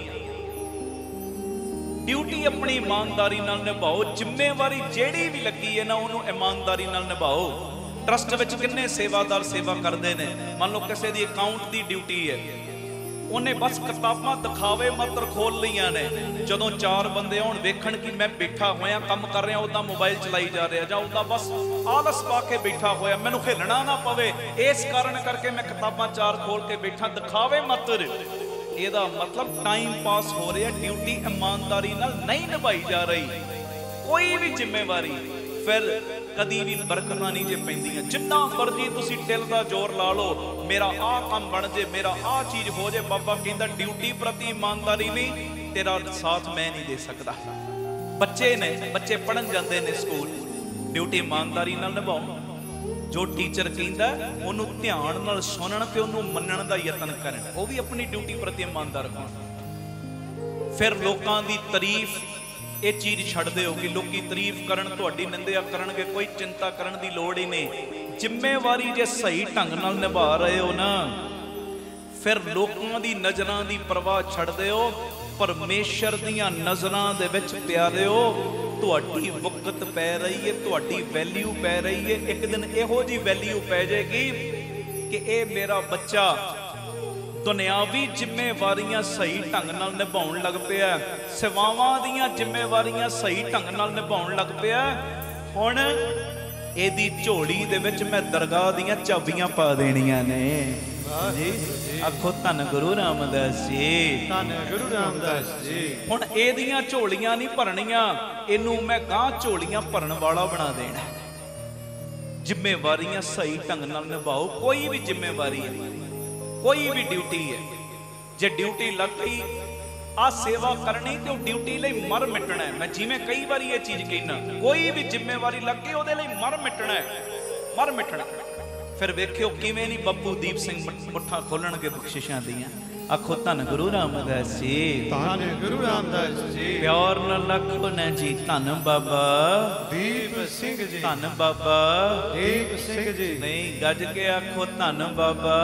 ਡਿਊਟੀ ਆਪਣੀ ਇਮਾਨਦਾਰੀ ਨਾਲ ਨਿਭਾਓ। ਜ਼ਿੰਮੇਵਾਰੀ ਜਿਹੜੀ ਵੀ ਲੱਗੀ ਹੈ ਨਾ, ਉਹਨੂੰ ਇਮਾਨਦਾਰੀ ਨਾਲ ਨਿਭਾਓ। ਟਰਸਟ ਵਿੱਚ ਕਿੰਨੇ ਸੇਵਾਦਾਰ ਸੇਵਾ ਕਰਦੇ ਨੇ, ਮੰਨ ਲਓ ਕਿਸੇ ਦੀ ਅਕਾਊਂਟ ਦੀ ਡਿਊਟੀ ਹੈ, ਉਹਨੇ ਬਸ ਕਿਤਾਬਾਂ ਦਿਖਾਵੇ ਮਾਤਰ ਖੋਲ ਲਈਆਂ ਨੇ। ਜਦੋਂ 4 ਬੰਦੇ ਆਉਣ ਵੇਖਣ ਕਿ ਮੈਂ ਬੈਠਾ ਹੋਇਆ ਕੰਮ ਕਰ ਰਿਹਾ, ਉਹਦਾ ਮੋਬਾਈਲ ਚਲਾਈ ਜਾ ਰਿਹਾ, ਜਾਂ ਉਹਦਾ ਬਸ ਆਲਸ ਪਾ ਕੇ ਬੈਠਾ ਹੋਇਆ, ਮੈਨੂੰ ਹਿੱਲਣਾ ਨਾ ਪਵੇ, ਇਸ ਕਾਰਨ ਕਰਕੇ ਮੈਂ ਕਿਤਾਬਾਂ 4 ਖੋਲ ਕੇ ਬੈਠਾ, ਦਿਖਾਵੇ ਮਾਤਰ। ਇਹਦਾ ਮਤਲਬ ਟਾਈਮ ਪਾਸ ਹੋ ਰਿਹਾ, ਡਿਊਟੀ ਇਮਾਨਦਾਰੀ ਨਾਲ ਨਹੀਂ ਨਿਭਾਈ ਜਾ ਰਹੀ। ਕੋਈ ਵੀ ਜ਼ਿੰਮੇਵਾਰੀ ਫਿਰ ਕਦੀ ਵੀ ਬਰਕਤਾਂ ਨਹੀਂ ਜੇ ਪੈਂਦੀਆਂ। ਜਿੰਨਾ ਮਰਜ਼ੀ ਤੁਸੀਂ ਦਿਲ ਦਾ ਜ਼ੋਰ ਲਾ ਲਓ, ਮੇਰਾ ਆਹ ਕੰਮ ਬਣ ਜੇ, ਮੇਰਾ ਆਹ ਚੀਜ਼ ਹੋ ਜੇ, ਬਾਬਾ ਕਹਿੰਦਾ ਡਿਊਟੀ ਪ੍ਰਤੀ ਇਮਾਨਦਾਰੀ ਨਹੀਂ, ਤੇਰਾ ਸਾਥ ਮੈਂ ਨਹੀਂ ਦੇ ਸਕਦਾ। ਬੱਚੇ ਨੇ, ਬੱਚੇ ਪੜ੍ਹਨ ਜਾਂਦੇ ਨੇ ਸਕੂਲ, ਡਿਊਟੀ ਇਮਾਨਦਾਰੀ ਨਾਲ ਨਿਭਾਓ। ਜੋ ਟੀਚਰ ਕਹਿੰਦਾ ਉਹਨੂੰ ਧਿਆਨ ਨਾਲ ਸੁਣਨ ਤੇ ਉਹਨੂੰ ਮੰਨਣ ਦਾ ਯਤਨ ਕਰਨ, ਉਹ ਵੀ ਆਪਣੀ ਡਿਊਟੀ ਪ੍ਰਤੀ ਇਮਾਨਦਾਰ ਹੋਣ। ਫਿਰ ਲੋਕਾਂ ਦੀ ਤਾਰੀਫ, ਇਹ ਚੀਜ਼ ਛੱਡ ਦਿਓ ਕਿ ਲੋਕੀ ਤਾਰੀਫ ਕਰਨ, ਤੁਹਾਡੀ ਨਿੰਦਿਆ ਕਰਨਗੇ, ਕੋਈ ਚਿੰਤਾ ਕਰਨ ਦੀ ਲੋੜ ਹੀ ਨਹੀਂ। ਜ਼ਿੰਮੇਵਾਰੀ ਜੇ ਸਹੀ ਢੰਗ ਨਾਲ ਨਿਭਾ ਰਹੇ ਹੋ ਨਾ, ਫਿਰ ਲੋਕਾਂ ਦੀ ਨਜ਼ਰਾਂ ਦੀ ਪਰਵਾਹ ਛੱਡ ਦਿਓ, ਪਰਮੇਸ਼ਰ ਦੀਆਂ ਨਜ਼ਰਾਂ ਦੇ ਵਿੱਚ ਪਿਆਰਿਓ ਤੁਹਾਡੀ ਵਕਤ ਪੈ ਰਹੀ ਹੈ, ਤੁਹਾਡੀ ਵੈਲਿਊ ਪੈ ਰਹੀ ਹੈ। ਇੱਕ ਦਿਨ ਇਹੋ ਜੀ ਵੈਲਿਊ ਪੈ ਜਾਏਗੀ ਕਿ ਇਹ ਮੇਰਾ ਬੱਚਾ ਦੁਨਿਆਵੀ ਜ਼ਿੰਮੇਵਾਰੀਆਂ ਸਹੀ ਢੰਗ ਨਾਲ ਨਿਭਾਉਣ ਲੱਗ ਪਿਆ, ਸੇਵਾਵਾਂ ਦੀਆਂ ਜ਼ਿੰਮੇਵਾਰੀਆਂ ਸਹੀ ਢੰਗ ਨਾਲ ਨਿਭਾਉਣ ਲੱਗ ਪਿਆ। ਹੁਣ ਇਹਦੀ ਝੋਲੀ ਦੇ ਵਿੱਚ ਮੈਂ ਦਰਗਾਹ ਦੀਆਂ ਚਾਬੀਆਂ ਪਾ ਦੇਣੀਆਂ ਨੇ। ਜੀ ਆਖੋ ਧੰਨ ਗੁਰੂ ਰਾਮਦਾਸ ਜੀ, ਧੰਨ ਗੁਰੂ ਰਾਮਦਾਸ ਜੀ। ਹੁਣ ਇਹਦੀਆਂ ਝੋਲੀਆਂ ਨਹੀਂ ਭਰਨੀਆਂ, ਇਹਨੂੰ ਮੈਂ ਗਾਂ ਝੋਲੀਆਂ ਭਰਨ ਵਾਲਾ ਬਣਾ ਦੇਣਾ। ਜ਼ਿੰਮੇਵਾਰੀਆਂ ਸਹੀ ਢੰਗ ਨਾਲ ਨਿਭਾਓ। ਕੋਈ ਵੀ ਜ਼ਿੰਮੇਵਾਰੀ ਹੈ, ਕੋਈ ਵੀ ਡਿਊਟੀ ਹੈ, ਜੇ ਡਿਊਟੀ ਲੱਗ ਗਈ ਆ ਸੇਵਾ ਕਰਨੀ ਤੇ ਉਹ ਡਿਊਟੀ ਲਈ ਮਰ ਮਿਟਣਾ ਹੈ। ਮੈਂ ਜਿਵੇਂ ਕਈ ਵਾਰੀ ਇਹ ਚੀਜ਼ ਕਹਿਣਾ, ਕੋਈ ਵੀ ਜ਼ਿੰਮੇਵਾਰੀ ਲੱਗ ਗਈ ਉਹਦੇ ਲਈ ਮਰ ਮਿਟਣਾ ਹੈ, ਮਰ ਮਿਟਣਾ। ਫਿਰ ਵੇਖਿਓ ਕਿਵੇਂ ਨਹੀਂ ਬੱਬੂ ਦੀਪ ਸਿੰਘ ਮੁੱਠਾਂ ਖੋਲਣਗੇ ਬਖਸ਼ਿਸ਼ਾਂ ਦੀਆਂ। ਆਖੋ ਧੰਨ ਗੁਰੂ ਰਾਮਦਾਸ ਜੀ, ਧੰਨ ਗੁਰੂ ਰਾਮਦਾਸ ਜੀ। ਪਿਆਰ ਨਾਲ ਆਖੋ ਨਾ ਜੀ ਧੰਨ ਬਾਬਾ ਦੀਪ ਸਿੰਘ ਜੀ, ਧੰਨ ਬਾਬਾ ਦੀਪ ਸਿੰਘ ਜੀ। ਨਹੀਂ ਗੱਜ ਕੇ ਆਖੋ ਧੰਨ ਬਾਬਾ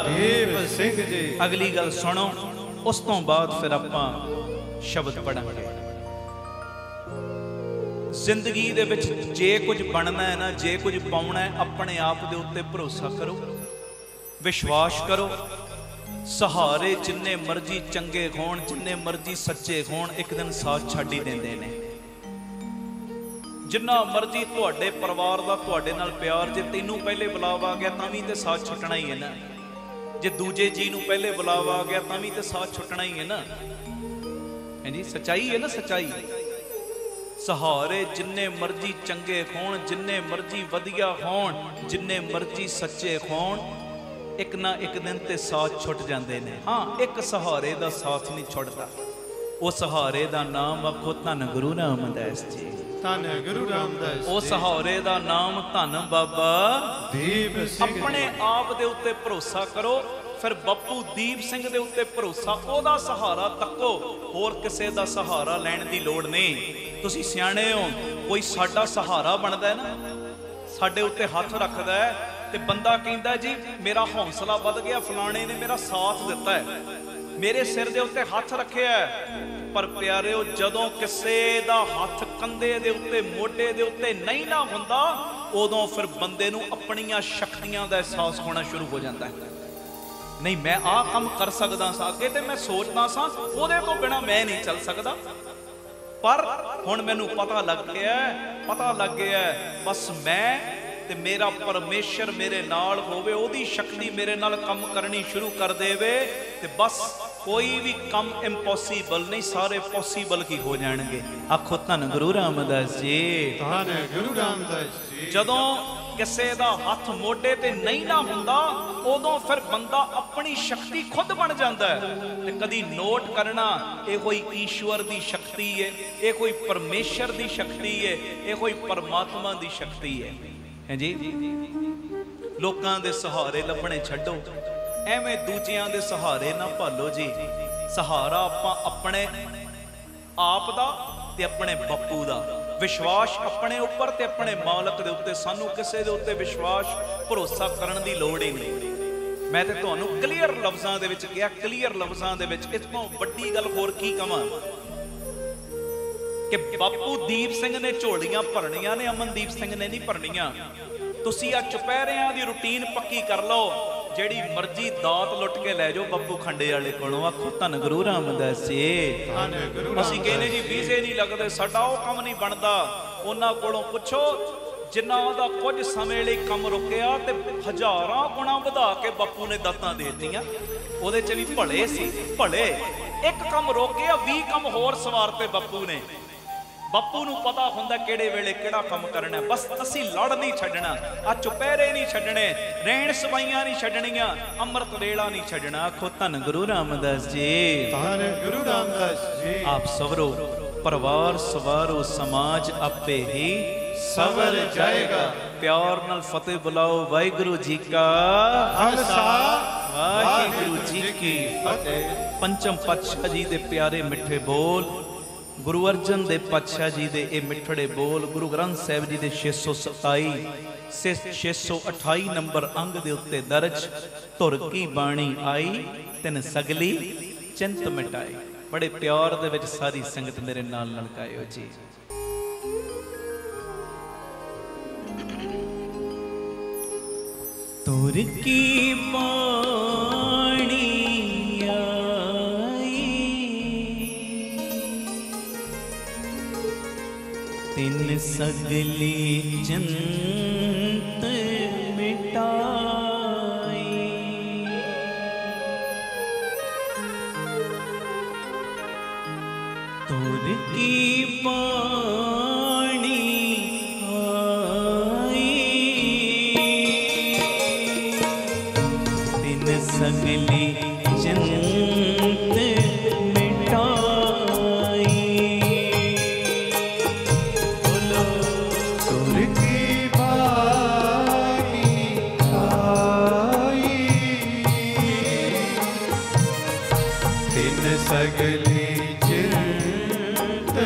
ਦੀਪ ਸਿੰਘ ਜੀ। ਅਗਲੀ ਗੱਲ ਸੁਣੋ, ਉਸ ਤੋਂ ਬਾਅਦ ਫਿਰ ਆਪਾਂ ਸ਼ਬਦ ਪੜਾਂਗੇ। ਜ਼ਿੰਦਗੀ ਦੇ ਵਿੱਚ ਜੇ ਕੁਝ ਬਣਨਾ ਹੈ ਨਾ, ਜੇ ਕੁਝ ਪਾਉਣਾ ਹੈ, ਆਪਣੇ ਆਪ ਦੇ ਉੱਤੇ ਭਰੋਸਾ ਕਰੋ, ਵਿਸ਼ਵਾਸ ਕਰੋ। ਸਹਾਰੇ ਜਿੰਨੇ ਮਰਜ਼ੀ ਚੰਗੇ ਹੋਣ, ਜਿੰਨੇ ਮਰਜ਼ੀ ਸੱਚੇ ਹੋਣ, ਇੱਕ ਦਿਨ ਸਾਥ ਛੱਡ ਹੀ ਦਿੰਦੇ ਨੇ। ਜਿੰਨਾ ਮਰਜ਼ੀ ਤੁਹਾਡੇ ਪਰਿਵਾਰ ਦਾ ਤੁਹਾਡੇ ਨਾਲ ਪਿਆਰ, ਜੇ ਤੈਨੂੰ ਪਹਿਲੇ ਬੁਲਾਵਾ ਆ ਗਿਆ ਤਾਂ ਵੀ ਤੇ ਸਾਥ ਛੁੱਟਣਾ ਹੀ ਹੈ ਨਾ। ਜੇ ਦੂਜੇ ਜੀ ਨੂੰ ਪਹਿਲੇ ਬੁਲਾਵਾ ਆ ਗਿਆ ਤਾਂ ਵੀ ਤੇ ਸਾਥ ਛੁੱਟਣਾ ਹੀ ਹੈ ਨਾ। ਹਾਂਜੀ, ਸੱਚਾਈ ਹੈ ਨਾ, ਸੱਚਾਈ। ਸਹਾਰੇ ਜਿੰਨੇ ਮਰਜ਼ੀ ਚੰਗੇ ਹੋਣ, ਜਿੰਨੇ ਮਰਜ਼ੀ ਵਧੀਆ ਹੋਣ, ਜਿੰਨੇ ਮਰਜ਼ੀ ਸੱਚੇ ਹੋਣ, ਇੱਕ ਨਾ ਇੱਕ ਦਿਨ ਤੇ ਸਾਥ ਛੁੱਟ ਜਾਂਦੇ ਨੇ। ਹਾਂ, ਇੱਕ ਸਹਾਰੇ ਦਾ ਸਾਥ ਨਹੀਂ ਛੁੱਟਦਾ। ਉਹ ਸਹਾਰੇ ਦਾ ਨਾਮ ਆਖੋ ਧੰਨ ਗੁਰੂ ਰਾਮਦਾਸ ਜੀ। ਧੰਨ ਗੁਰੂ ਰਾਮਦਾਸ ਉਹ ਸਹਾਰੇ ਦਾ ਨਾਮ ਧੰਨ ਬਾਬਾ ਦੀਪ ਸਿੰਘ। ਆਪਣੇ ਆਪ ਦੇ ਉੱਤੇ ਭਰੋਸਾ ਕਰੋ, ਫਿਰ ਬੱਪੂ ਦੀਪ ਸਿੰਘ ਦੇ ਉੱਤੇ ਭਰੋਸਾ, ਉਹਦਾ ਸਹਾਰਾ ਤੱਕੋ, ਹੋਰ ਕਿਸੇ ਦਾ ਸਹਾਰਾ ਲੈਣ ਦੀ ਲੋੜ ਨਹੀਂ। ਤੁਸੀਂ ਸਿਆਣੇ ਹੋ, ਕੋਈ ਸਾਡਾ ਸਹਾਰਾ ਬਣਦਾ ਨਾ, ਸਾਡੇ ਉੱਤੇ ਹੱਥ ਰੱਖਦਾ ਹੈ ਤੇ ਬੰਦਾ ਕਹਿੰਦਾ ਜੀ ਮੇਰਾ ਹੌਸਲਾ ਵੱਧ ਗਿਆ, ਫਲਾਣੇ ਨੇ ਮੇਰਾ ਸਾਥ ਦਿੱਤਾ ਹੈ, ਮੇਰੇ ਸਿਰ ਦੇ ਉੱਤੇ ਹੱਥ ਰੱਖਿਆ ਹੈ। ਪਰ ਪਿਆਰਿਓ, ਜਦੋਂ ਕਿਸੇ ਦਾ ਹੱਥ ਕੰਧੇ ਦੇ ਉੱਤੇ, ਮੋਢੇ ਦੇ ਉੱਤੇ ਨਹੀਂ ਨਾ ਹੁੰਦਾ, ਉਦੋਂ ਫਿਰ ਬੰਦੇ ਨੂੰ ਆਪਣੀਆਂ ਸ਼ਕਤੀਆਂ ਦਾ ਅਹਿਸਾਸ ਹੋਣਾ ਸ਼ੁਰੂ ਹੋ ਜਾਂਦਾ ਹੈ। ਨਹੀਂ, ਮੈਂ ਆਹ ਕੰਮ ਕਰ ਸਕਦਾ ਸਾਂ, ਅੱਗੇ ਤੇ ਮੈਂ ਸੋਚਦਾ ਸਾਂ ਉਹਦੇ ਤੋਂ ਬਿਨਾਂ ਮੈਂ ਨਹੀਂ ਚੱਲ ਸਕਦਾ, ਪਰ ਹੁਣ ਮੈਨੂੰ ਪਤਾ ਲੱਗ ਗਿਆ ਬਸ ਮੈਂ ਤੇ ਮੇਰਾ ਪਰਮੇਸ਼ਰ ਮੇਰੇ ਨਾਲ ਹੋਵੇ, ਉਹਦੀ ਸ਼ਕਤੀ ਮੇਰੇ ਨਾਲ ਕੰਮ ਕਰਨੀ ਸ਼ੁਰੂ ਕਰ ਦੇਵੇ, ਤੇ ਬਸ ਕੋਈ ਵੀ ਕੰਮ ਇੰਪੋਸੀਬਲ ਨਹੀਂ, ਸਾਰੇ ਪੋਸੀਬਲ ਹੀ ਹੋ ਜਾਣਗੇ। ਆਖੋ ਧੰਨ ਗੁਰੂ ਰਾਮਦਾਸ ਜੀ। ਧੰਨ ਗੁਰੂ ਰਾਮਦਾਸ ਜੀ। ਜਦੋਂ ਕਿਸੇ ਦਾ ਹੱਥ ਮੋਢੇ ਤੇ ਨਹੀਂ ਨਾ ਹੁੰਦਾ, ਉਦੋਂ ਫਿਰ ਬੰਦਾ ਆਪਣੀ ਸ਼ਕਤੀ ਖੁਦ ਬਣ ਜਾਂਦਾ ਹੈ। ਤੇ ਕਦੀ ਨੋਟ ਕਰਨਾ, ਇਹ ਕੋਈ ਈਸ਼ਵਰ ਦੀ ਸ਼ਕਤੀ ਹੈ, ਇਹ ਕੋਈ ਪਰਮੇਸ਼ਰ ਦੀ ਸ਼ਕਤੀ ਹੈ, ਇਹ ਕੋਈ ਪਰਮਾਤਮਾ ਦੀ ਸ਼ਕਤੀ ਹੈ। ਜੀ ਲੋਕਾਂ ਦੇ ਸਹਾਰੇ ਲੱਭਣੇ ਛੱਡੋ, ਐਵੇਂ ਦੂਜਿਆਂ ਦੇ ਸਹਾਰੇ ਨਾ ਭਾਲੋ ਜੀ। ਸਹਾਰਾ ਆਪਾਂ ਆਪਣੇ ਆਪ ਦਾ ਤੇ ਆਪਣੇ ਬੱਪੂ ਦਾ, ਵਿਸ਼ਵਾਸ ਆਪਣੇ ਉੱਪਰ ਤੇ ਆਪਣੇ ਮਾਲਕ ਦੇ ਉੱਤੇ। ਸਾਨੂੰ ਕਿਸੇ ਦੇ ਉੱਤੇ ਵਿਸ਼ਵਾਸ ਭਰੋਸਾ ਕਰਨ ਦੀ ਲੋੜ ਹੀ ਨਹੀਂ। ਮੈਂ ਤੇ ਤੁਹਾਨੂੰ ਕਲੀਅਰ ਲਫ਼ਜ਼ਾਂ ਦੇ ਵਿੱਚ ਕਿਹਾ, ਕਲੀਅਰ ਲਫ਼ਜ਼ਾਂ ਦੇ ਵਿੱਚ, ਇਸ ਤੋਂ ਵੱਡੀ ਗੱਲ ਹੋਰ ਕੀ ਕਵਾਂ ਕਿ ਬਾਪੂ ਦੀਪ ਸਿੰਘ ਨੇ ਝੋਲੀਆਂ ਭਰਨੀਆਂ ਨੇ, ਅਮਨਦੀਪ ਸਿੰਘ ਨੇ ਨਹੀਂ ਭਰਨੀਆਂ। ਤੁਸੀਂ ਆ ਚੁਪਹਿਰਿਆਂ ਦੀ ਰੂਟੀਨ ਪੱਕੀ ਕਰ ਲਓ, ਜਿਹੜੀ ਮਰਜ਼ੀ ਦਾਤ ਲੁੱਟ ਕੇ ਲੈ ਜਾਓ ਬੱਪੂ ਖੰਡੇ ਵਾਲੇ ਕੋਲੋਂ। ਆਖੋ ਧੰਨ ਗੁਰੂ ਰਾਮਦਾਸ ਜੀ। ਅਸੀਂ ਕਹਿੰਦੇ ਜੀ ਵੀਜ਼ੇ ਨਹੀਂ ਲੱਗਦੇ, ਸਾਡਾ ਉਹ ਕੰਮ ਨਹੀਂ ਬਣਦਾ। ਉਹਨਾਂ ਕੋਲੋਂ ਪੁੱਛੋ ਜਿਨ੍ਹਾਂ ਦਾ ਕੁਝ ਸਮੇਂ ਲਈ ਕੰਮ ਰੁਕਿਆ ਤੇ ਹਜ਼ਾਰਾਂ ਗੁਣਾ ਵਧਾ ਕੇ ਬਾਪੂ ਨੇ ਦਾਤਾਂ ਦੇ ਦਿੱਤੀਆਂ। ਉਹਦੇ 'ਚ ਵੀ ਭਲੇ ਸੀ, ਭਲੇ। ਇੱਕ ਕੰਮ ਰੋਕਿਆ, 20 ਕੰਮ ਹੋਰ ਸਵਾਰਤੇ ਬਾਪੂ ਨੇ। ਬਾਪੂ ਨੂੰ ਪਤਾ ਹੁੰਦਾ ਕਿਹੜੇ ਵੇਲੇ ਕਿਹੜਾ ਕੰਮ ਕਰਨਾ। ਬਸ ਅਸੀਂ ਲੜ ਨਹੀਂ ਛੱਡਣਾ, ਆ ਚੁਪਹਿਰੇ ਨਹੀਂ ਛੱਡਣੇ, ਰਹਿਣ ਸਵਾਈਆਂ ਨਹੀਂ ਛੱਡਣੀਆਂ, ਅੰਮ੍ਰਿਤ ਵੇਲਾ ਨਹੀਂ ਛੱਡਣਾ। ਆਖੋ ਧੰਨ ਗੁਰੂ ਰਾਮਦਾਸ ਜੀ। ਧੰਨ ਗੁਰੂ ਰਾਮਦਾਸ ਜੀ। ਆਪ ਸਵਰੋ ਪਰਿਵਾਰ ਸਵਾਰੋ, ਸਮਾਜ ਆਪੇ ਹੀ ਸਵਰ ਜਾਏਗਾ। ਪਿਆਰ ਨਾਲ ਫਤਿਹ ਬੁਲਾਓ। ਵਾਹਿਗੁਰੂ ਜੀ ਕਾ ਖਾਲਸਾ, ਵਾਹਿਗੁਰੂ ਜੀ ਕੀ ਫਤਿਹ। ਪੰਚਮ ਪਾਤਸ਼ਾਹ ਜੀ ਦੇ ਪਿਆਰੇ ਮਿੱਠੇ ਬੋਲ, ਗੁਰੂ ਅਰਜਨ ਦੇਵ ਪਾਤਸ਼ਾਹ ਜੀ ਦੇ ਇਹ ਮਿੱਠੜੇ ਬੋਲ, ਗੁਰੂ ਗ੍ਰੰਥ ਸਾਹਿਬ ਜੀ ਦੇ 628 ਨੰਬਰ ਅੰਗ ਦੇ ਉੱਤੇ ਦਰਜ। ਧੁਰ ਕੀ ਬਾਣੀ ਆਈ, ਤਿਨ ਸਗਲੀ ਚਿੰਤ ਮਿਟਾਈ। ਬੜੇ ਪਿਆਰ ਦੇ ਵਿੱਚ ਸਾਰੀ ਸੰਗਤ ਮੇਰੇ ਨਾਲ ਲਲਕਾਇਓ ਜੀ। ਧੁਰ ਕੀ ਬਾਣੀ ਤਿਨ ਸਗਲੀ ਚਿੰਤ ਮਿਟਾਈ। ਧੁਰ ਕੀ ਬਾਣੀ ਆਈ, ਤਿਨ ਸਗਲੀ ਚਿੰਤ ਮਿਟਾਈ। ਸਗਲੀ ਚਿੰਤ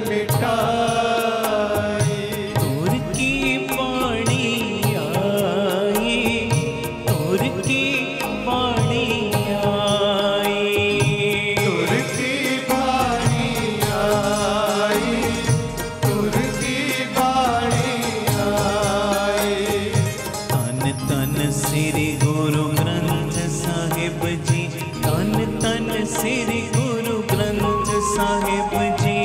ਮਿਟਾਈ। ਧੁਰ ਕੀ ਬਾਣੀ ਆਈ, ਧੁਰ ਕੀ ਬਾਣੀ ਆਈ, ਧੁਰ ਕੀ ਬਾਣੀ ਆਈ, ਧੁਰ ਕੀ ਬਾਣੀ ਆਈ। ਧੰਨ ਧੰਨ ਸ੍ਰੀ ਗੁਰੂ ਗ੍ਰੰਥ ਸਾਹਿਬ ਜੀ, ਧੰਨ ਧੰਨ ਸ੍ਰੀ ਗੁਰੂ ਗ੍ਰੰਥ ਸਾਹਿਬ ਜੀ,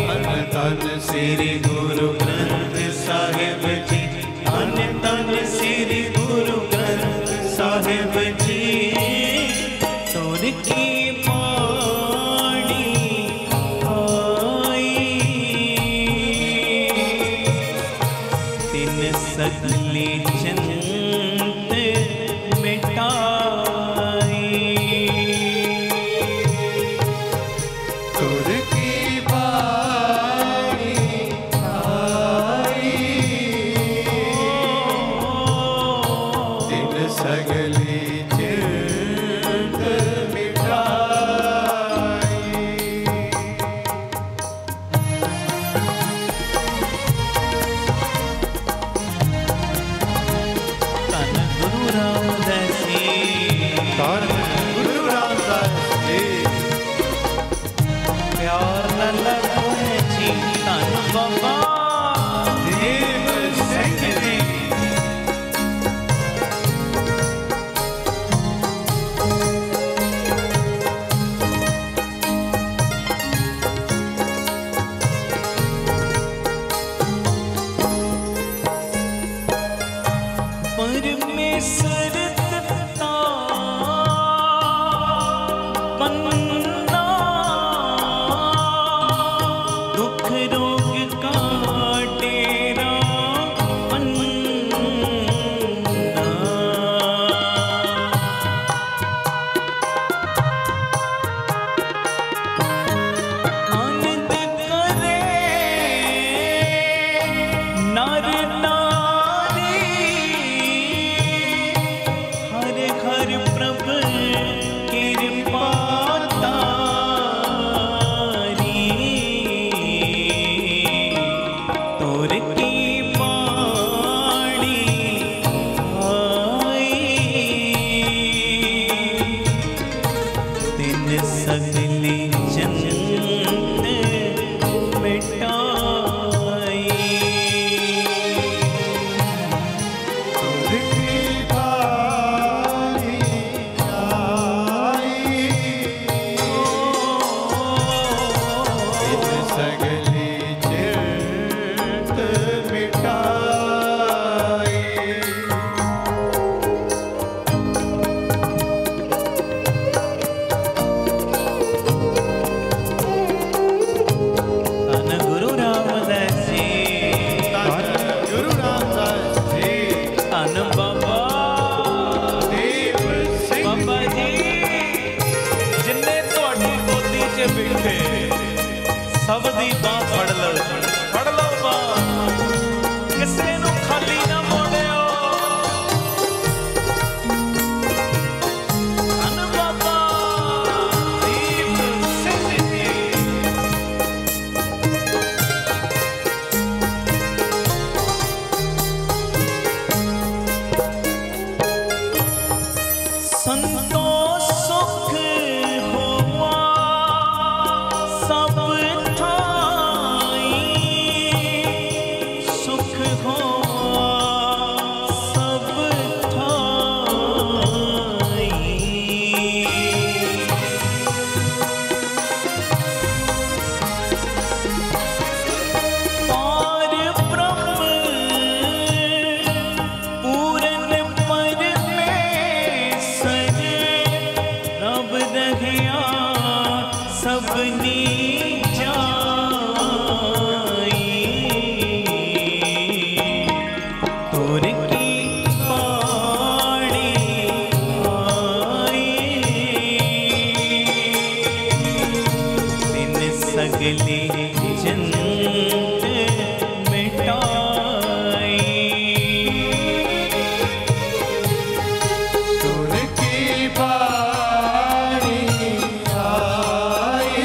ਧੰਨ ਧੰਨ ਸ੍ਰੀ ਗੁਰੂ ਗ੍ਰੰਥ ਸਾਹਿਬ ਜੀ, ਧੰਨ ਧੰਨ ਸ੍ਰੀ ਗੁਰੂ ਗ੍ਰੰਥ ਸਾਹਿਬ ਜੀ। ਧੁਰ ਕੀ ਬਾਣੀ ਆਈ, सगली चिंत मिटाई। ਧੰਨ ਗੁਰੂ ਰਾਮਦਾਸ ਜੀ, धन गुरु रामदास जी, ਪਿਆਰ ਨਾਲ ਲਖਨ ਜੀ ਧੰਨ ਬਾਬਾ दीप सिंह जी, ਪਰਮੇਸ਼ਰ ਦਿੱਤਾ ਬੰਨਾ, ਦੁੱਖ ਰੋਗ ਕਾਟੇਰਾ ਅੰਨਾ। ਆਨੰਦ ਕਰੇ ਨਰ ਨਾਰੀ, ਹਰ ਹਰ ਪ੍ਰਭ ਕਿਰਪਾ ਤਾਰੀ। ਤੁਰ ਕੀ ਬਾਣੀ ਆਈ, ਤਿਨ ਸਗਲੀ ਜੰਤ ਮਿਟਾਈ। तुर की बाणी आई, इन सगली चिंत मिटाई। ਧੰਨ ਗੁਰੂ ਰਾਮਦਾਸ ਜੀ, धन गुरु रामदास जी, ਧੰਨ ਬਾਬਾ दीप सिंह ਬਾਬਾ ਜੀ, ਜਿੰਨੇ ਤੁਹਾਡੀ ਗੋਦੀ 'ਚ ਬੈਠੇ ਸਭ ਦੀ ਬਾਂਹ ਫੜ ਲਓ, ਫੜ ਲਓ ਬਾਂਹ, ਕਿਸੇ ਨੂੰ ਖਾਲੀ ਨਾ ਮੋੜਿਓ। ਧੰਨ ਬਾਬਾ ਦੀਪ ਸਿੰਘ ਜੀ, ਸੰਤੋ ਸੁਖ ਹੋਆ ਸਭ ਥਾਈ, ਸੁਖ ਹੋਆ ਸਭ ਥਾਈ। ਪਾਰ ਬ੍ਰਹਮ ਪੂਰਨ ਪਰਮੇਸ਼ਰ, ਰੱਬ ਰਹਿਆ ਸਭਨੀ ਜਾਈ। ਤੁਰ ਕੀ ਬਾਣੀ ਆਈ, ਤਿਨ ਸਗਲੀ ਜੰਤ ਮਿਟਾਈ। तुर की बाणी आई,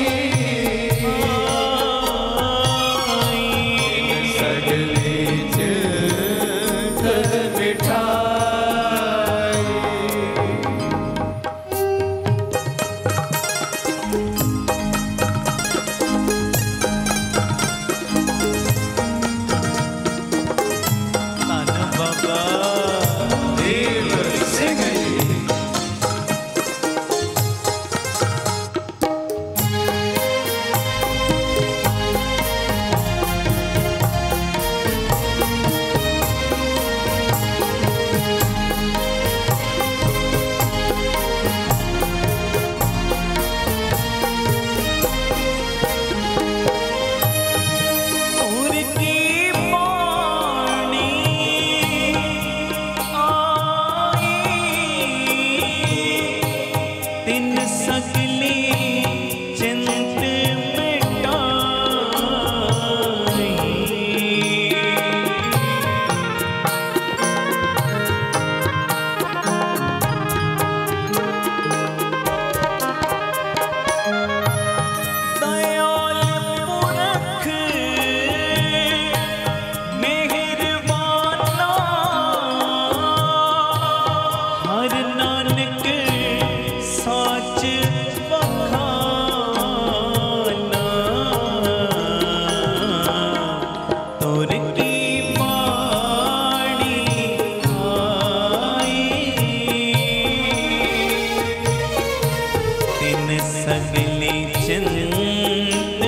सगली चिंत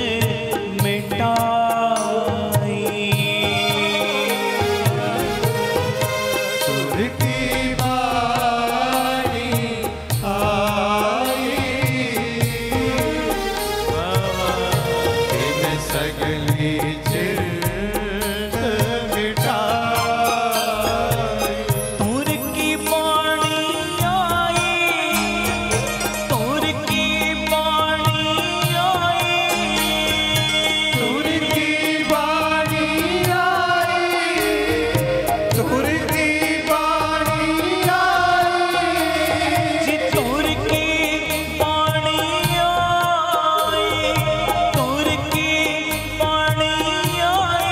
मिटाई। सुर की बारी आई, तिन सगली चिंत मिटाई। तुर की बाणी आई, तुर की बाणी आई, तुर की बाणी आई, तुर की बाणी आई, जी तुर की बाणी आई, तुर की बाणी आई,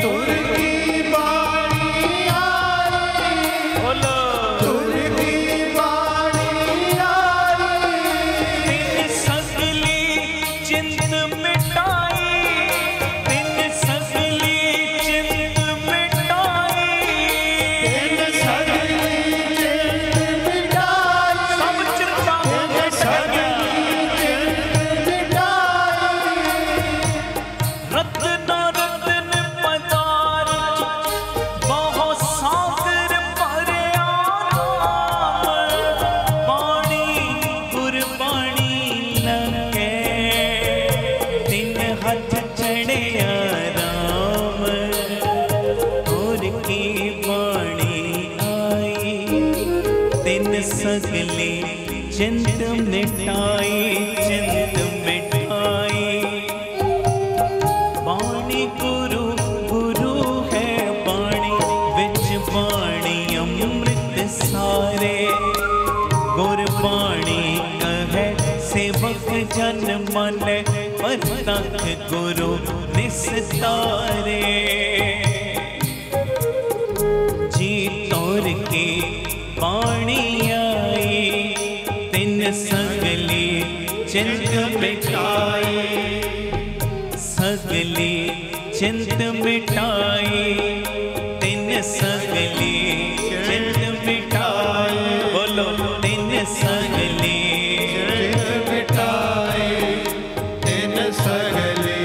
तुर की बाणी आई, बोलो तुर की बाणी आई। तिन सगली चिंत मिटाई, तिन सगली चिंत मिटाई। तिन सगली चिंत मिटाई, सब चिंता तिन सगली चिंत मिटाई। रत्न रत्न पदार्थ बहु सागर भरिया नाम, बाणी गुरबाणी लंघे तिन हथ चढ़िया राम। गुर की बाणी आई, तिन सगली चिंत मिटाई, चिंत मिटाई। बाणी गुरु गुरु है बाणी, विच बाणी अमृत सारे। गुरबाणी कहे सेवक जन माने, परतख गुरु निस्तारे। जी तोर की बाणी आई, तिन सगली चिंत मिटाई, सगली चिंत मिटाई, तिन सगली चिंत मिटाई। बोलो तिन सगली चिंत मिटाई, तिन सगली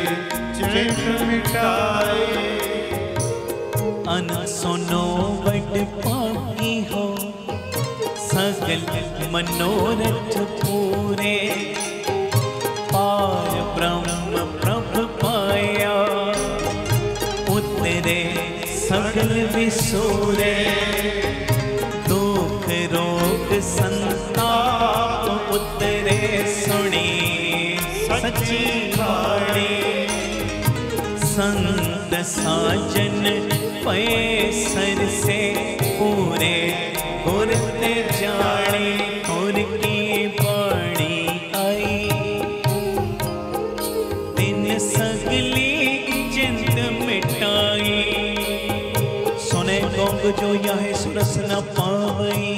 चिंत मिटाई। अन सुनो बड़ पाकी हो, सगल मनोरथ पूरे। पार ब्रह्म प्रभ पाया, उतरे सगल विसूरे। दुख रोग संताप उतरे, सुनी सच्ची बाणी। संत साजन पे सर से पूरे, गुर ते जाने गुर की बाणी आई। तिन सगली चिंत मिटाई, सुने गोंग जो यह सुरस न पावई।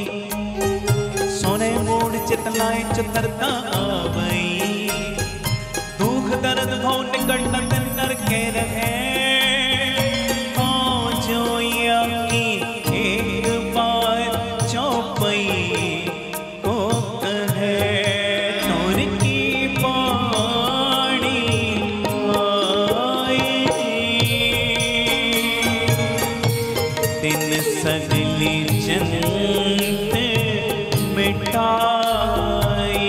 सोने मोड़ चितलाए चतरता आवई, दुख दर्द भव निकट नर के रहे। जो की एक बार चौपई को कहे, तोर की बाणी आई। तिन सगली चिंत मिटाई।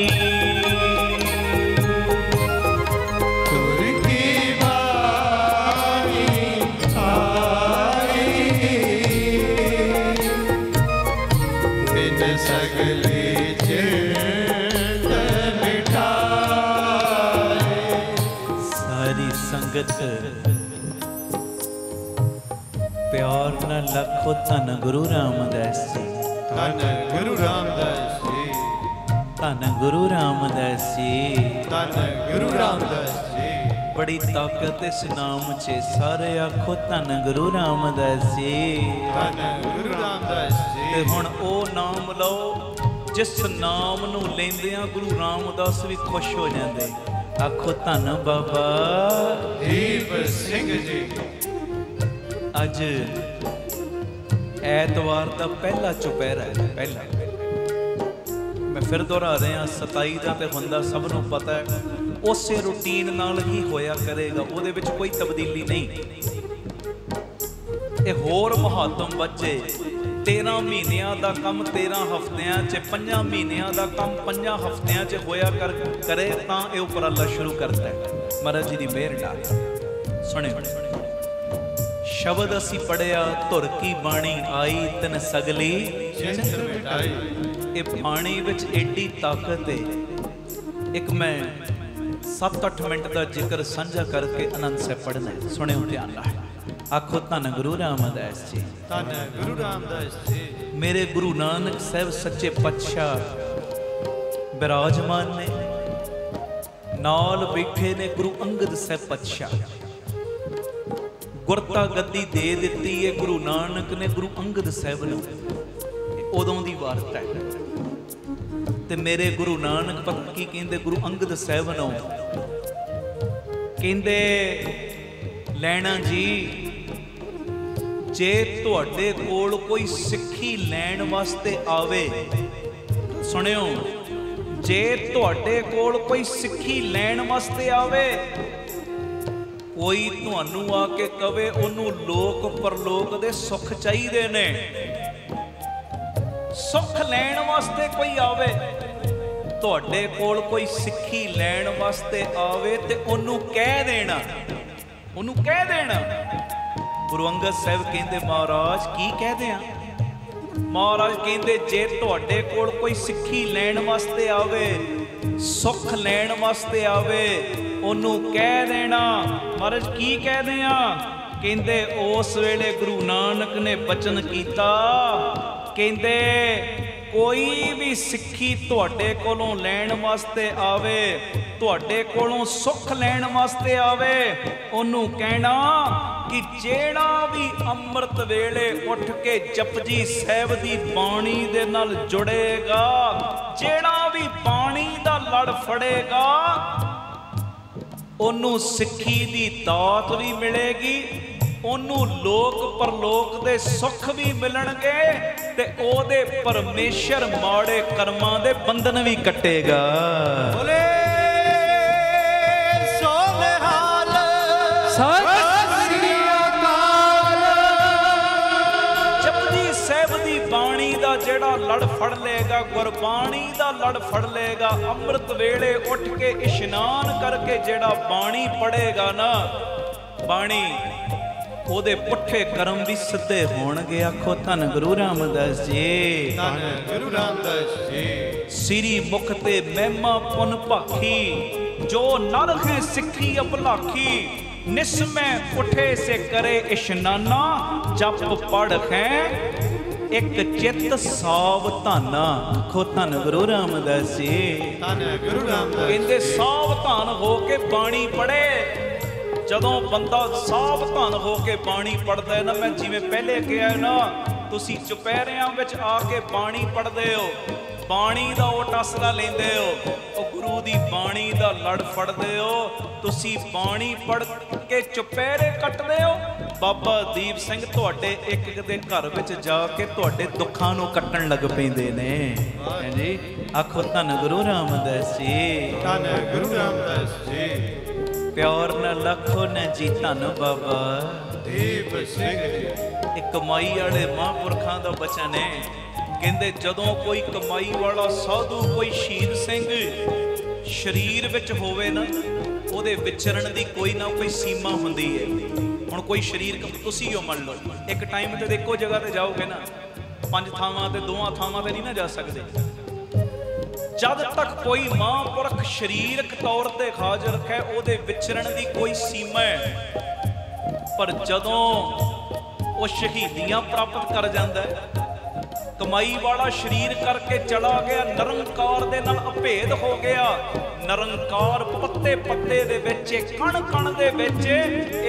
तुर की बाणी आई, तिन सगली चिंत मिटाई। सारी संगत प्यार न लखो धन गुरु रामदास जी, धन गुरु रामदास जी, धन गुरु रामदास जी। धन गुरु रामदास जी। बड़ी ताकत इस नाम चे, सारे आखो धन गुरु रामदास जी। धन गुरु रामदास ते जी। हुण ओ नाम लो जिस नाम नूं लेंदियां गुरु रामदास भी खुश हो जाते। आखो धन बाबा दीप सिंह जी। अज ऐतवार का पहला चुपहरा है, पहला मैं फिर दोहरा रहा 27 का तो बंदा सब नूं पता है, उस रूटीन नाल ही होया करेगा, उहदे विच कोई तब्दीली नहीं। ये होर महत्तम बच्चे 13 महीनों का काम 13 हफ्तियां च, 5 महीनों का काम 5 हफ्तियां च होया करे तां ये उपराला शुरू करता है महाराज जी की मेहर नाल। सुनिओ शब्द असी पढ़िया, धुर की बाणी आई तन सगली चिंत मिटाई। ये बाणी विच एडी ताकत है। एक मैं 7-8 मिनट का जिक्र साझा करके आनंद से पढ़ना है, सुनिओ ध्यान नाल। आखो धन गुरु रामदास जी, धन गुरु रामदास जी। मेरे गुरु नानक साहब सच्चे पातशाह विराजमान ने, नाल बैठे ने गुरु अंगद साहब पातशाह। गुरता गद्दी दे दिती है गुरु नानक ने गुरु अंगद साहब नूं, उदों दी वारता है। ते मेरे गुरु नानक भगत की कहंदे गुरु अंगद साहब नूं, कहंदे लैणा जी जे तुहाडे कोल कोई सिੱਖੀ ਲੈਣ वास्ते आवे, सुनिओ जे तुहाडे कोल कोई सिੱਖੀ ਲੈਣ वास्ते आवे, कोई तुहानू आके कवे ओनू लोक परलोक दे सुख चाहिए ने, सुख लैण वास्ते कोई आवे, तुहाडे कोल कोई सिੱਖੀ लैण वास्ते आवे ते ओनू कह देना, ओनू कह देना। गुरु अंगद साहब कहते महाराज की कह दिया? महाराज कहते जे तुहाडे कोल कोई सिੱਖੀ लैण वास्ते आवे, सुख लैण वास्ते आवे, ओनू कह देना। महाराज की कह दिया? कहते उस वेले गुरु नानक ने बचन कीता, कहते कोई भी सिੱਖੀ तुहाडे कोलों लैण वास्ते आवे, तुहाडे कोलों सुख लैण वास्ते आवे, ओनू कहना कि जेड़ा भी अमृत वेले उठ के जपजी साहब दी बाणी दे नाल जुड़ेगा, जेड़ा भी बाणी दा लड़ फड़ेगा, ओनू सिੱਖੀ दी दात भी मिलेगी, ओनू लोक परलोक दे सुख भी मिलणगे, ते ओदे परमेश्वर माड़े कर्मां दे बंधन भी कटेगा। बोले सोनिहाल सत श्री अकाल। जपजी साहब दी बाणी दा जेड़ा लड़ फड़ लेगा, गुरबाणी दा लड़ फड़ लेगा, अमृत वेले उठ के इशनान करके जेड़ा बाणी पढ़ेगा ना, बाणी ओदे पुठे कर्म भी सिद्धे होणगे। आखो धन गुरु रामदास जी, धन गुरु रामदास जी। सिरी मुख ते महिमा पुन भाखी, जो नर है सिੱਖੀ अभलाखी, निस्मै उठे से करे इशनाना, जप पढ़ है एक चित सावधाना। आखो धन गुरु रामदास जी, धन गुरु रामदास। कहते सावधान हो के बाणी पढ़े। जदों बंदा सावधान हो के बाणी पढ़ता है ना, मैं जिवें पहले कहा है ना, तुसी चुपैरियां विच आके बाणी पढ़दे हो, बाणी दा ओ टसला लेंदे हो, ओ गुरु दी बाणी दा लड़ फड़दे हो, तुसी बाणी पढ़ के चुपैरे कटदे हो। बाबा दीप सिंह तुहाडे एक दे घर विच जाके तुहाडे दुखां नूं कट्टण लग पैंदे ने। जी आखो धन गुरु रामदास जी, धन गुरु रामदास जी। प्यार न लखो न जी धन बाबा दीप सिंह जी। एक कमाई वाले महापुरखों का बचन है, कहते जदों कोई कमाई वाला साधु कोई शहीद सिंह शरीर विच होवे ना, ਉਹਦੇ ਵਿਚਰਨ ਦੀ ਕੋਈ ਨਾ ਕੋਈ ਸੀਮਾ ਹੁੰਦੀ ਹੈ। ਹੁਣ ਕੋਈ ਸਰੀਰ ਤੁਸੀਂ ਹੋ ਮੰਨ ਲਓ, ਇੱਕ ਟਾਈਮ ਤੇ ਇੱਕੋ ਜਗ੍ਹਾ ਤੇ ਜਾਓਗੇ ਨਾ, 5 ਥਾਵਾਂ ਤੇ 2 ਥਾਵਾਂ ਤੇ ਨਹੀਂ ਨਾ ਜਾ ਸਕਦੇ। ਜਦ ਤੱਕ ਕੋਈ ਮਹਾਂਪੁਰਖ ਸਰੀਰਕ ਤੌਰ ਤੇ ਹਾਜ਼ਰ ਹੈ, ਉਹਦੇ ਵਿਚਰਨ ਦੀ ਕੋਈ ਸੀਮਾ ਹੈ। ਪਰ ਜਦੋਂ ਉਹ ਸ਼ਹੀਦੀਆਂ ਪ੍ਰਾਪਤ ਕਰ ਜਾਂਦਾ ਹੈ, ਕਮਾਈ ਵਾਲਾ ਸ਼ਰੀਰ ਕਰਕੇ ਚਲਾ ਗਿਆ, ਨਿਰੰਕਾਰ ਦੇ ਨਾਲ ਅਭੇਦ ਹੋ ਗਿਆ। ਨਿਰੰਕਾਰ ਪੱਤੇ ਪੱਤੇ ਦੇ ਵਿੱਚ, ਕਣ ਕਣ ਦੇ ਵਿੱਚ,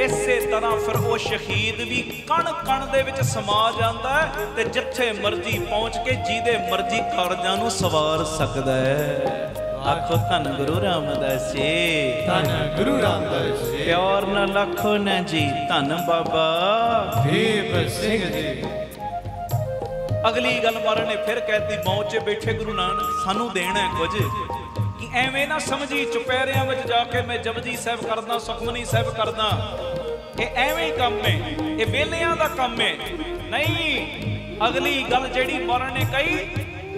ਇਸੇ ਤਰ੍ਹਾਂ ਫਿਰ ਉਹ ਸ਼ਹੀਦ ਵੀ ਕਣ ਕਣ ਦੇ ਵਿੱਚ ਸਮਾ ਜਾਂਦਾ ਹੈ ਤੇ ਜਿੱਥੇ ਮਰਜ਼ੀ ਪਹੁੰਚ ਕੇ ਜਿਹਦੇ ਮਰਜ਼ੀ ਕਾਰਜਾਂ ਨੂੰ ਸਵਾਰ ਸਕਦਾ ਹੈ। ਆਖੋ ਧੰਨ ਗੁਰੂ ਰਾਮਦਾਸ ਜੀ, ਧੰਨ ਗੁਰੂ ਰਾਮਦਾਸ ਜੀ। ਪਿਆਰ ਨਾ ਲੱਖੋ ਨਾ ਜੀ, ਧੰਨ ਬਾਬਾ ਦੀਪ ਸਿੰਘ ਜੀ। अगली गल महाराज ने फिर कहती, मौज च बैठे गुरु नानक सानू देना है कुछ कि एवें ना समझी चुपैरियां विच जाके मैं जपजी साहिब करदा, सुखमनी साहिब करदा, ये एवें ही काम है, ये वेलियां दा काम है। नहीं, अगली गल जिहड़ी महाराज ने कही,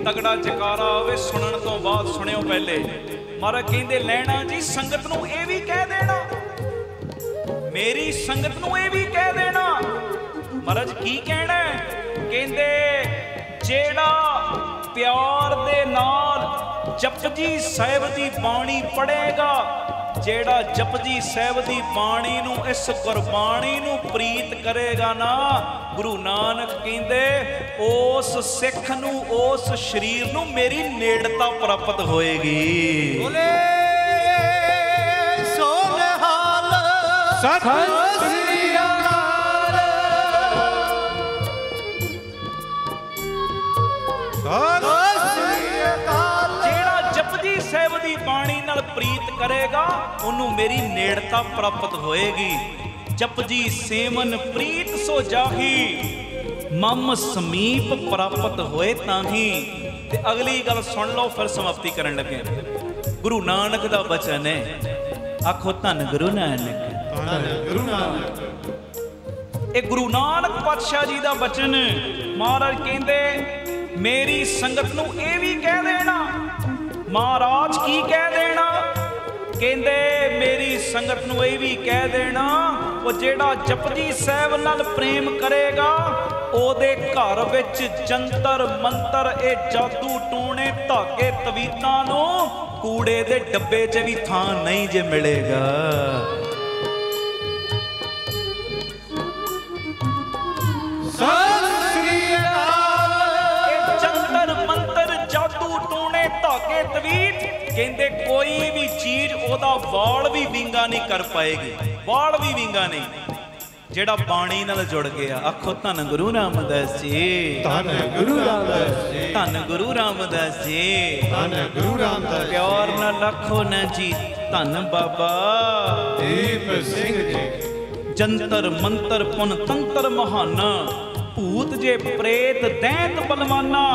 तगड़ा जकारा होवे सुनन तो बाद सुनियो पहले। महाराज कहंदे लैणा जी संगत नूं ये भी कह देना, मेरी संगत नूं ये भी कह देना। महाराज की कहना है? कहंदे जेड़ा प्यार दे नाल जपजी साहिब दी बाणी पढ़ेगा, जेड़ा जपजी साहिब दी बाणी नूं, इस गुरबाणी नूं प्रीत करेगा ना, गुरु नानक कहंदे उस सिख नूं, उस शरीर नूं मेरी नेड़ता प्राप्त होएगी। बोले सोनहाल सत श्री अकाल। जेड़ा जपजी साहिब दी बाणी नाल प्रीत करेगा, उन्हों मेरी नेड़ता प्राप्त होएगी। जपजी सेवन प्रीत सो जाही, मम समीप प्राप्त होए ताही। ते अगली गल सुन लो, फिर समाप्ति करन लगे। गुरु नानक दा वचन है, आखो धन गुरु नानक। धन गुरु नानक। ये गुरु नानक पातशाह जी दा वचन। महाराज कहंदे मेरी संगत नूं ये भी कह देना। महाराज की कह देना? कहंदे मेरी संगत नूं ये भी कह देना, वो जेड़ा जपजी साहिब नाल प्रेम करेगा, ओदे घर विच जंतर मंतर, ए जादू टूणे धागे तवीतां नूं कूड़े दे डब्बे च भी थां नहीं जे मिलेगा। धागे तवीत कहंदे कोई भी चीज ओदा वाल भी विंगा नहीं कर पाएगी, वाल भी विंगा नहीं। जेड़ा बाणी नाल जुड़ गया, आखो धन गुरु रामदास जी। धन गुरु रामदास जी। धन गुरु रामदास जी। धन गुरु रामदास। प्यार नाल आखो ना जी, धन बाबा दीप सिंह जी। जंतर मंतर पुन तंत्र महाना, भूत जे प्रेत दैत बलवाना,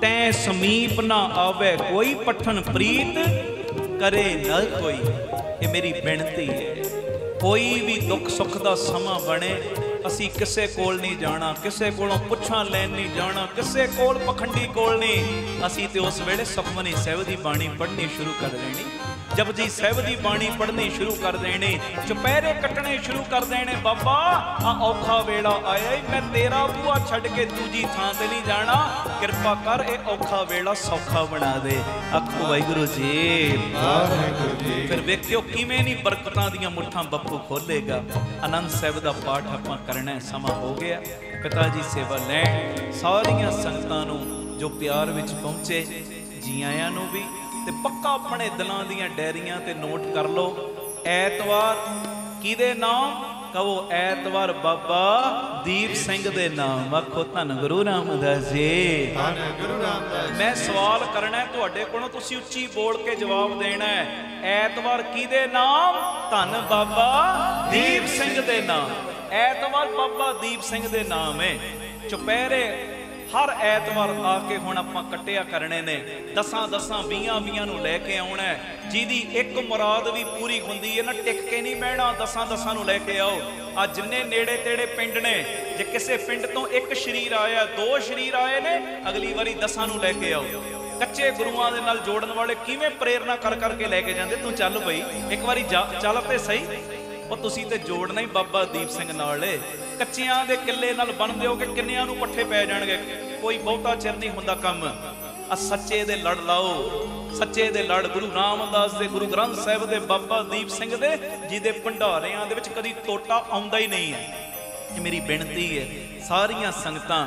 तै समीप ना आवे कोई, पठन प्रीत करे न कोई। ये मेरी बेनती है, कोई भी दुख सुख का समा बने, असी किसे कोल नहीं जाना, किसे कोलों पुछां लैन नहीं जाना, किसे कोल पखंडी कोल नहीं। असी तो उस वेले सुखमनी साहिब दी बाणी पढ़नी शुरू कर देनी, जपजी साहिब दी बाणी पढ़नी शुरू कर देने, चुपैरे कटने शुरू कर देने। बाबा आ औखा वेला आया, मैं तेरा बूआ छड़ के दूजी थां ते नहीं जाना, कृपा कर ए औखा वेला सौखा बना दे। आखो वाहिगुरू जी। फिर वेखियो किवें नहीं बरकतां दीयां मुट्ठां बप्पू खोलेगा। आनंद साहिब दा पाठ आपां करना, समा हो गया। पिता जी सेवा लैण सारियां संगतां नूं जो प्यार विच पहुंचे, जी आयां नूं भी ते पक्का अपने दिलों दीयां डायरियां ते नोट कर लो। ऐतवार किहदे नाम? कहो ऐतवार बाबा दीप सिंह दे नाम। आखो धन गुरु रामदास जी। धन गुरु रामदास। मैं सवाल करना है तुहाडे कोलों, तुसीं उच्ची बोल के जवाब देना है। ऐतवार किहदे नाम? धन बाबा दीप सिंह दे नाम। ऐतवार बाबा दीप सिंह दे नाम है। चुपैरे हर ऐतवार आके हुण आपां कट्टिया करने ने, 10-10 20-20 नूं लैके आउणा है। जिहदी एक मुराद भी पूरी हुंदी है ना, टिक के नहीं बहना, 10-10 नूं लैके आओ। आ जिन्ने नेड़े तेड़े पिंड ने, जे किसे पिंड तो एक शरीर आया, 2 शरीर आए ने, अगली वारी 10 नूं लैके आओ। कच्चे गुरुआं दे नाल जोड़न वाले किवें प्रेरणा कर करके लैके जांदे, तूं चल बई एक वारी चल ते सही। ਉਹ ਤੁਸੀਂ ਤੇ ਜੋੜਨਾ ਹੀ ਬਾਬਾ ਦੀਪ ਸਿੰਘ ਨਾਲ। ਕੱਚਿਆਂ ਦੇ ਕਿੱਲੇ ਨਾਲ ਬਣ ਦਿਓਗੇ, ਕਿੰਨਿਆਂ ਨੂੰ ਪੱਠੇ ਪੈ ਜਾਣਗੇ। ਕੋਈ ਬਹੁਤਾ ਚਿਰ ਨਹੀਂ ਹੁੰਦਾ ਕੰਮ। ਆ ਸੱਚੇ ਦੇ ਲੜ ਲਾਓ, ਸੱਚੇ ਦੇ ਲੜ ਗੁਰੂ ਰਾਮਦਾਸ ਦੇ, ਗੁਰੂ ਗ੍ਰੰਥ ਸਾਹਿਬ ਦੇ, ਬਾਬਾ ਦੀਪ ਸਿੰਘ ਦੇ, ਜਿਹਦੇ ਭੰਡਾਰਿਆਂ ਦੇ ਵਿੱਚ ਕਦੀ ਟੋਟਾ ਆਉਂਦਾ ਹੀ ਨਹੀਂ ਹੈ। ਇਹ ਮੇਰੀ ਬੇਨਤੀ ਹੈ, ਸਾਰੀਆਂ ਸੰਗਤਾਂ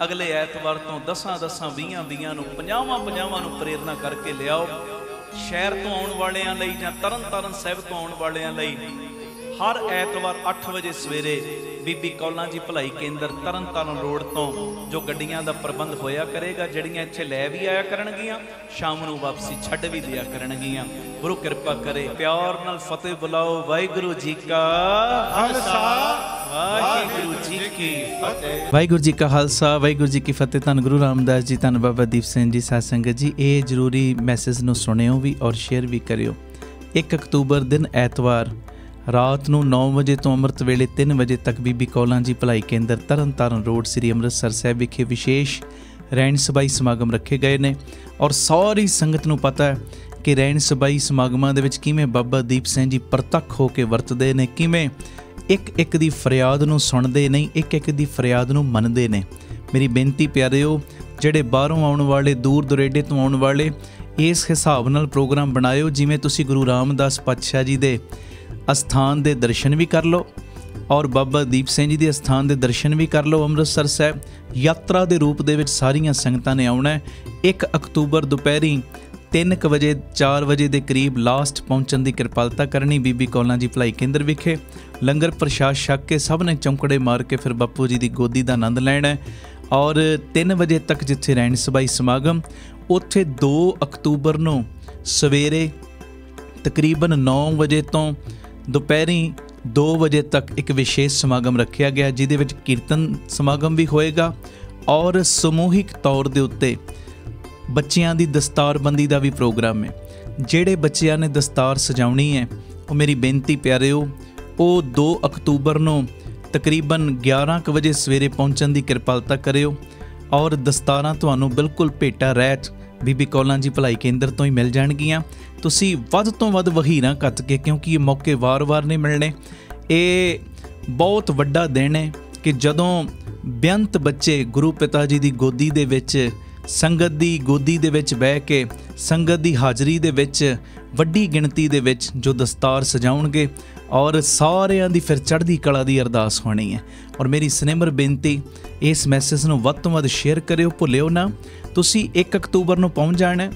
ਅਗਲੇ ਐਤਵਾਰ ਤੋਂ 10-10 20-20 ਨੂੰ 50-50 ਨੂੰ ਪ੍ਰੇਰਨਾ ਕਰਕੇ ਲਿਆਓ। ਸ਼ਹਿਰ ਤੋਂ ਆਉਣ ਵਾਲਿਆਂ ਲਈ ਜਾਂ ਤਰਨਤਾਰਨ ਸਾਹਿਬ ਤੋਂ ਆਉਣ ਵਾਲਿਆਂ ਲਈ हर ऐतवार 8 वजे सवेरे बीबी कौलां जी भलाई केंद्र तरनताਰਨ रोड तो जो गड्डियां दा प्रबंध होया करेगा, जड़ियां इत्थे लै भी आया करनगियां, शाम नूं वापसी छड्ड भी दिया करनगियां। गुरु कृपा करे, प्यार नाल फतेह बुलाओ। वाहिगुरू जी का खालसा, ਵਾਹਿਗੁਰੂ ਜੀ ਕੀ ਫਤਿਹ। ਵਾਹਿਗੁਰੂ ਜੀ ਕਾ ਖਾਲਸਾ ਵਾਹਿਗੁਰੂ ਜੀ ਕੀ ਫਤਿਹ। ਧੰਨ ਗੁਰੂ ਰਾਮਦਾਸ ਜੀ, ਧੰਨ ਬਾਬਾ ਦੀਪ ਸਿੰਘ ਜੀ। ਸਾਧ ਸੰਗਤ ਜੀ, ਇਹ ਜ਼ਰੂਰੀ ਮੈਸੇਜ ਨੂੰ ਸੁਣਿਓ ਵੀ ਔਰ ਸ਼ੇਅਰ ਵੀ ਕਰਿਓ। 1 ਅਕਤੂਬਰ ਦਿਨ ਐਤਵਾਰ ਰਾਤ ਨੂੰ 9 ਵਜੇ ਤੋਂ ਅੰਮ੍ਰਿਤ ਵੇਲੇ 3 ਵਜੇ ਤੱਕ ਬੀਬੀ ਕੌਲਾਂ ਜੀ ਭਲਾਈ ਕੇਂਦਰ ਤਰਨਤਾਰਨ ਰੋਡ ਸ੍ਰੀ ਅੰਮ੍ਰਿਤਸਰ ਸਾਹਿਬ ਵਿਖੇ ਵਿਸ਼ੇਸ਼ ਰਹਿਣ ਸਬਾਈ ਸਮਾਗਮ ਰੱਖੇ ਗਏ ਨੇ। ਔਰ ਸਾਰੀ ਸੰਗਤ ਨੂੰ ਪਤਾ ਹੈ ਕਿ ਰਹਿਣ ਸਬਾਈ ਸਮਾਗਮਾਂ ਦੇ ਵਿੱਚ ਕਿਵੇਂ ਬਾਬਾ ਦੀਪ ਸਿੰਘ ਜੀ ਪ੍ਰਤੱਖ ਹੋ ਕੇ ਵਰਤਦੇ ਨੇ, ਕਿਵੇਂ ਇੱਕ ਇੱਕ ਦੀ ਫਰਿਆਦ ਨੂੰ ਸੁਣਦੇ ਨਹੀਂ, ਇੱਕ ਇੱਕ ਦੀ ਫਰਿਆਦ ਨੂੰ ਮੰਨਦੇ ਨੇ। ਮੇਰੀ ਬੇਨਤੀ ਪਿਆਰਿਓ, ਜਿਹੜੇ ਬਾਹਰੋਂ ਆਉਣ ਵਾਲੇ, ਦੂਰ ਦੁਰੇਡੇ ਤੋਂ ਆਉਣ ਵਾਲੇ, ਇਸ ਹਿਸਾਬ ਨਾਲ ਪ੍ਰੋਗਰਾਮ ਬਣਾਇਓ ਜਿਵੇਂ ਤੁਸੀਂ ਗੁਰੂ ਰਾਮਦਾਸ ਪਾਤਸ਼ਾਹ ਜੀ ਦੇ ਅਸਥਾਨ ਦੇ ਦਰਸ਼ਨ ਵੀ ਕਰ ਲਓ ਔਰ ਬਾਬਾ ਦੀਪ ਸਿੰਘ ਜੀ ਦੇ ਅਸਥਾਨ ਦੇ ਦਰਸ਼ਨ ਵੀ ਕਰ ਲਓ। ਅੰਮ੍ਰਿਤਸਰ ਸਾਹਿਬ ਯਾਤਰਾ ਦੇ ਰੂਪ ਦੇ ਵਿੱਚ ਸਾਰੀਆਂ ਸੰਗਤਾਂ ਨੇ ਆਉਣਾ। 1 ਅਕਤੂਬਰ ਦੁਪਹਿਰੀ 3 ਵਜੇ 4 ਵਜੇ ਦੇ ਕਰੀਬ ਲਾਸਟ ਪਹੁੰਚਣ ਦੀ ਕਿਰਪਾਲਤਾ ਕਰਨੀ ਬੀਬੀ ਕੌਲਾਂ ਜੀ ਭਲਾਈ ਕੇਂਦਰ ਵਿਖੇ। ਲੰਗਰ ਪ੍ਰਸ਼ਾਦ ਛਕ ਕੇ ਸਭ ਨੇ ਚੌਂਕੜੇ ਮਾਰ ਕੇ ਫਿਰ ਬਾਪੂ ਜੀ ਦੀ ਗੋਦੀ ਦਾ ਆਨੰਦ ਲੈਣਾ। ਔਰ 3 ਵਜੇ ਤੱਕ ਜਿੱਥੇ ਰਹਿਣ ਸਬਾਈ ਸਮਾਗਮ, ਉੱਥੇ 2 ਅਕਤੂਬਰ ਨੂੰ ਸਵੇਰੇ ਤਕਰੀਬਨ 9 ਵਜੇ ਤੋਂ ਦੁਪਹਿਰੀ 2 ਵਜੇ ਤੱਕ ਇੱਕ ਵਿਸ਼ੇਸ਼ ਸਮਾਗਮ ਰੱਖਿਆ ਗਿਆ, ਜਿਹਦੇ ਵਿੱਚ ਕੀਰਤਨ ਸਮਾਗਮ ਵੀ ਹੋਏਗਾ ਔਰ ਸਮੂਹਿਕ ਤੌਰ ਦੇ ਉੱਤੇ ਬੱਚਿਆਂ ਦੀ ਦਸਤਾਰਬੰਦੀ ਦਾ ਵੀ ਪ੍ਰੋਗਰਾਮ ਹੈ। ਜਿਹੜੇ ਬੱਚਿਆਂ ਨੇ ਦਸਤਾਰ ਸਜਾਉਣੀ ਹੈ, ਉਹ ਮੇਰੀ ਬੇਨਤੀ ਪਿਆਰਿਓ, ਉਹ 2 ਅਕਤੂਬਰ ਨੂੰ ਤਕਰੀਬਨ 11 ਵਜੇ ਸਵੇਰੇ ਪਹੁੰਚਣ ਦੀ ਕਿਰਪਾਲਤਾ ਕਰਿਓ। ਔਰ ਦਸਤਾਰਾਂ ਤੁਹਾਨੂੰ ਬਿਲਕੁਲ ਭੇਟਾ ਰਹਿਤ ਬੀਬੀ ਕੌਲਾਂ ਜੀ ਭਲਾਈ ਕੇਂਦਰ ਤੋਂ ਹੀ ਮਿਲ ਜਾਣਗੀਆਂ। ਤੁਸੀਂ ਵੱਧ ਤੋਂ ਵੱਧ ਵਹੀਰਾਂ ਕੱਤ ਕੇ, ਕਿਉਂਕਿ ਇਹ ਮੌਕੇ ਵਾਰ-ਵਾਰ ਨਹੀਂ ਮਿਲਣੇ। ਇਹ ਬਹੁਤ ਵੱਡਾ ਦਿਨ ਹੈ ਕਿ ਜਦੋਂ ਬੇਅੰਤ ਬੱਚੇ ਗੁਰੂ ਪਿਤਾ ਜੀ ਦੀ ਗੋਦੀ ਦੇ ਵਿੱਚ, ਸੰਗਤ ਦੀ ਗੋਦੀ ਦੇ ਵਿੱਚ ਬਹਿ ਕੇ, ਸੰਗਤ ਦੀ ਹਾਜ਼ਰੀ ਦੇ ਵਿੱਚ ਵੱਡੀ ਗਿਣਤੀ ਦੇ ਵਿੱਚ ਜੋ ਦਸਤਾਰ ਸਜਾਉਣਗੇ ਔਰ ਸਾਰਿਆਂ ਦੀ ਫਿਰ ਚੜ੍ਹਦੀ ਕਲਾ ਦੀ ਅਰਦਾਸ ਹੋਣੀ ਹੈ। ਔਰ ਮੇਰੀ ਸਨੇਮਰ ਬੇਨਤੀ, ਇਸ ਮੈਸੇਜ ਨੂੰ ਵੱਧ ਤੋਂ ਵੱਧ ਸ਼ੇਅਰ ਕਰਿਓ, ਭੁੱਲਿਓ ਨਾ। ਤੁਸੀਂ 1 ਅਕਤੂਬਰ ਨੂੰ ਪਹੁੰਚ ਜਾਣਾ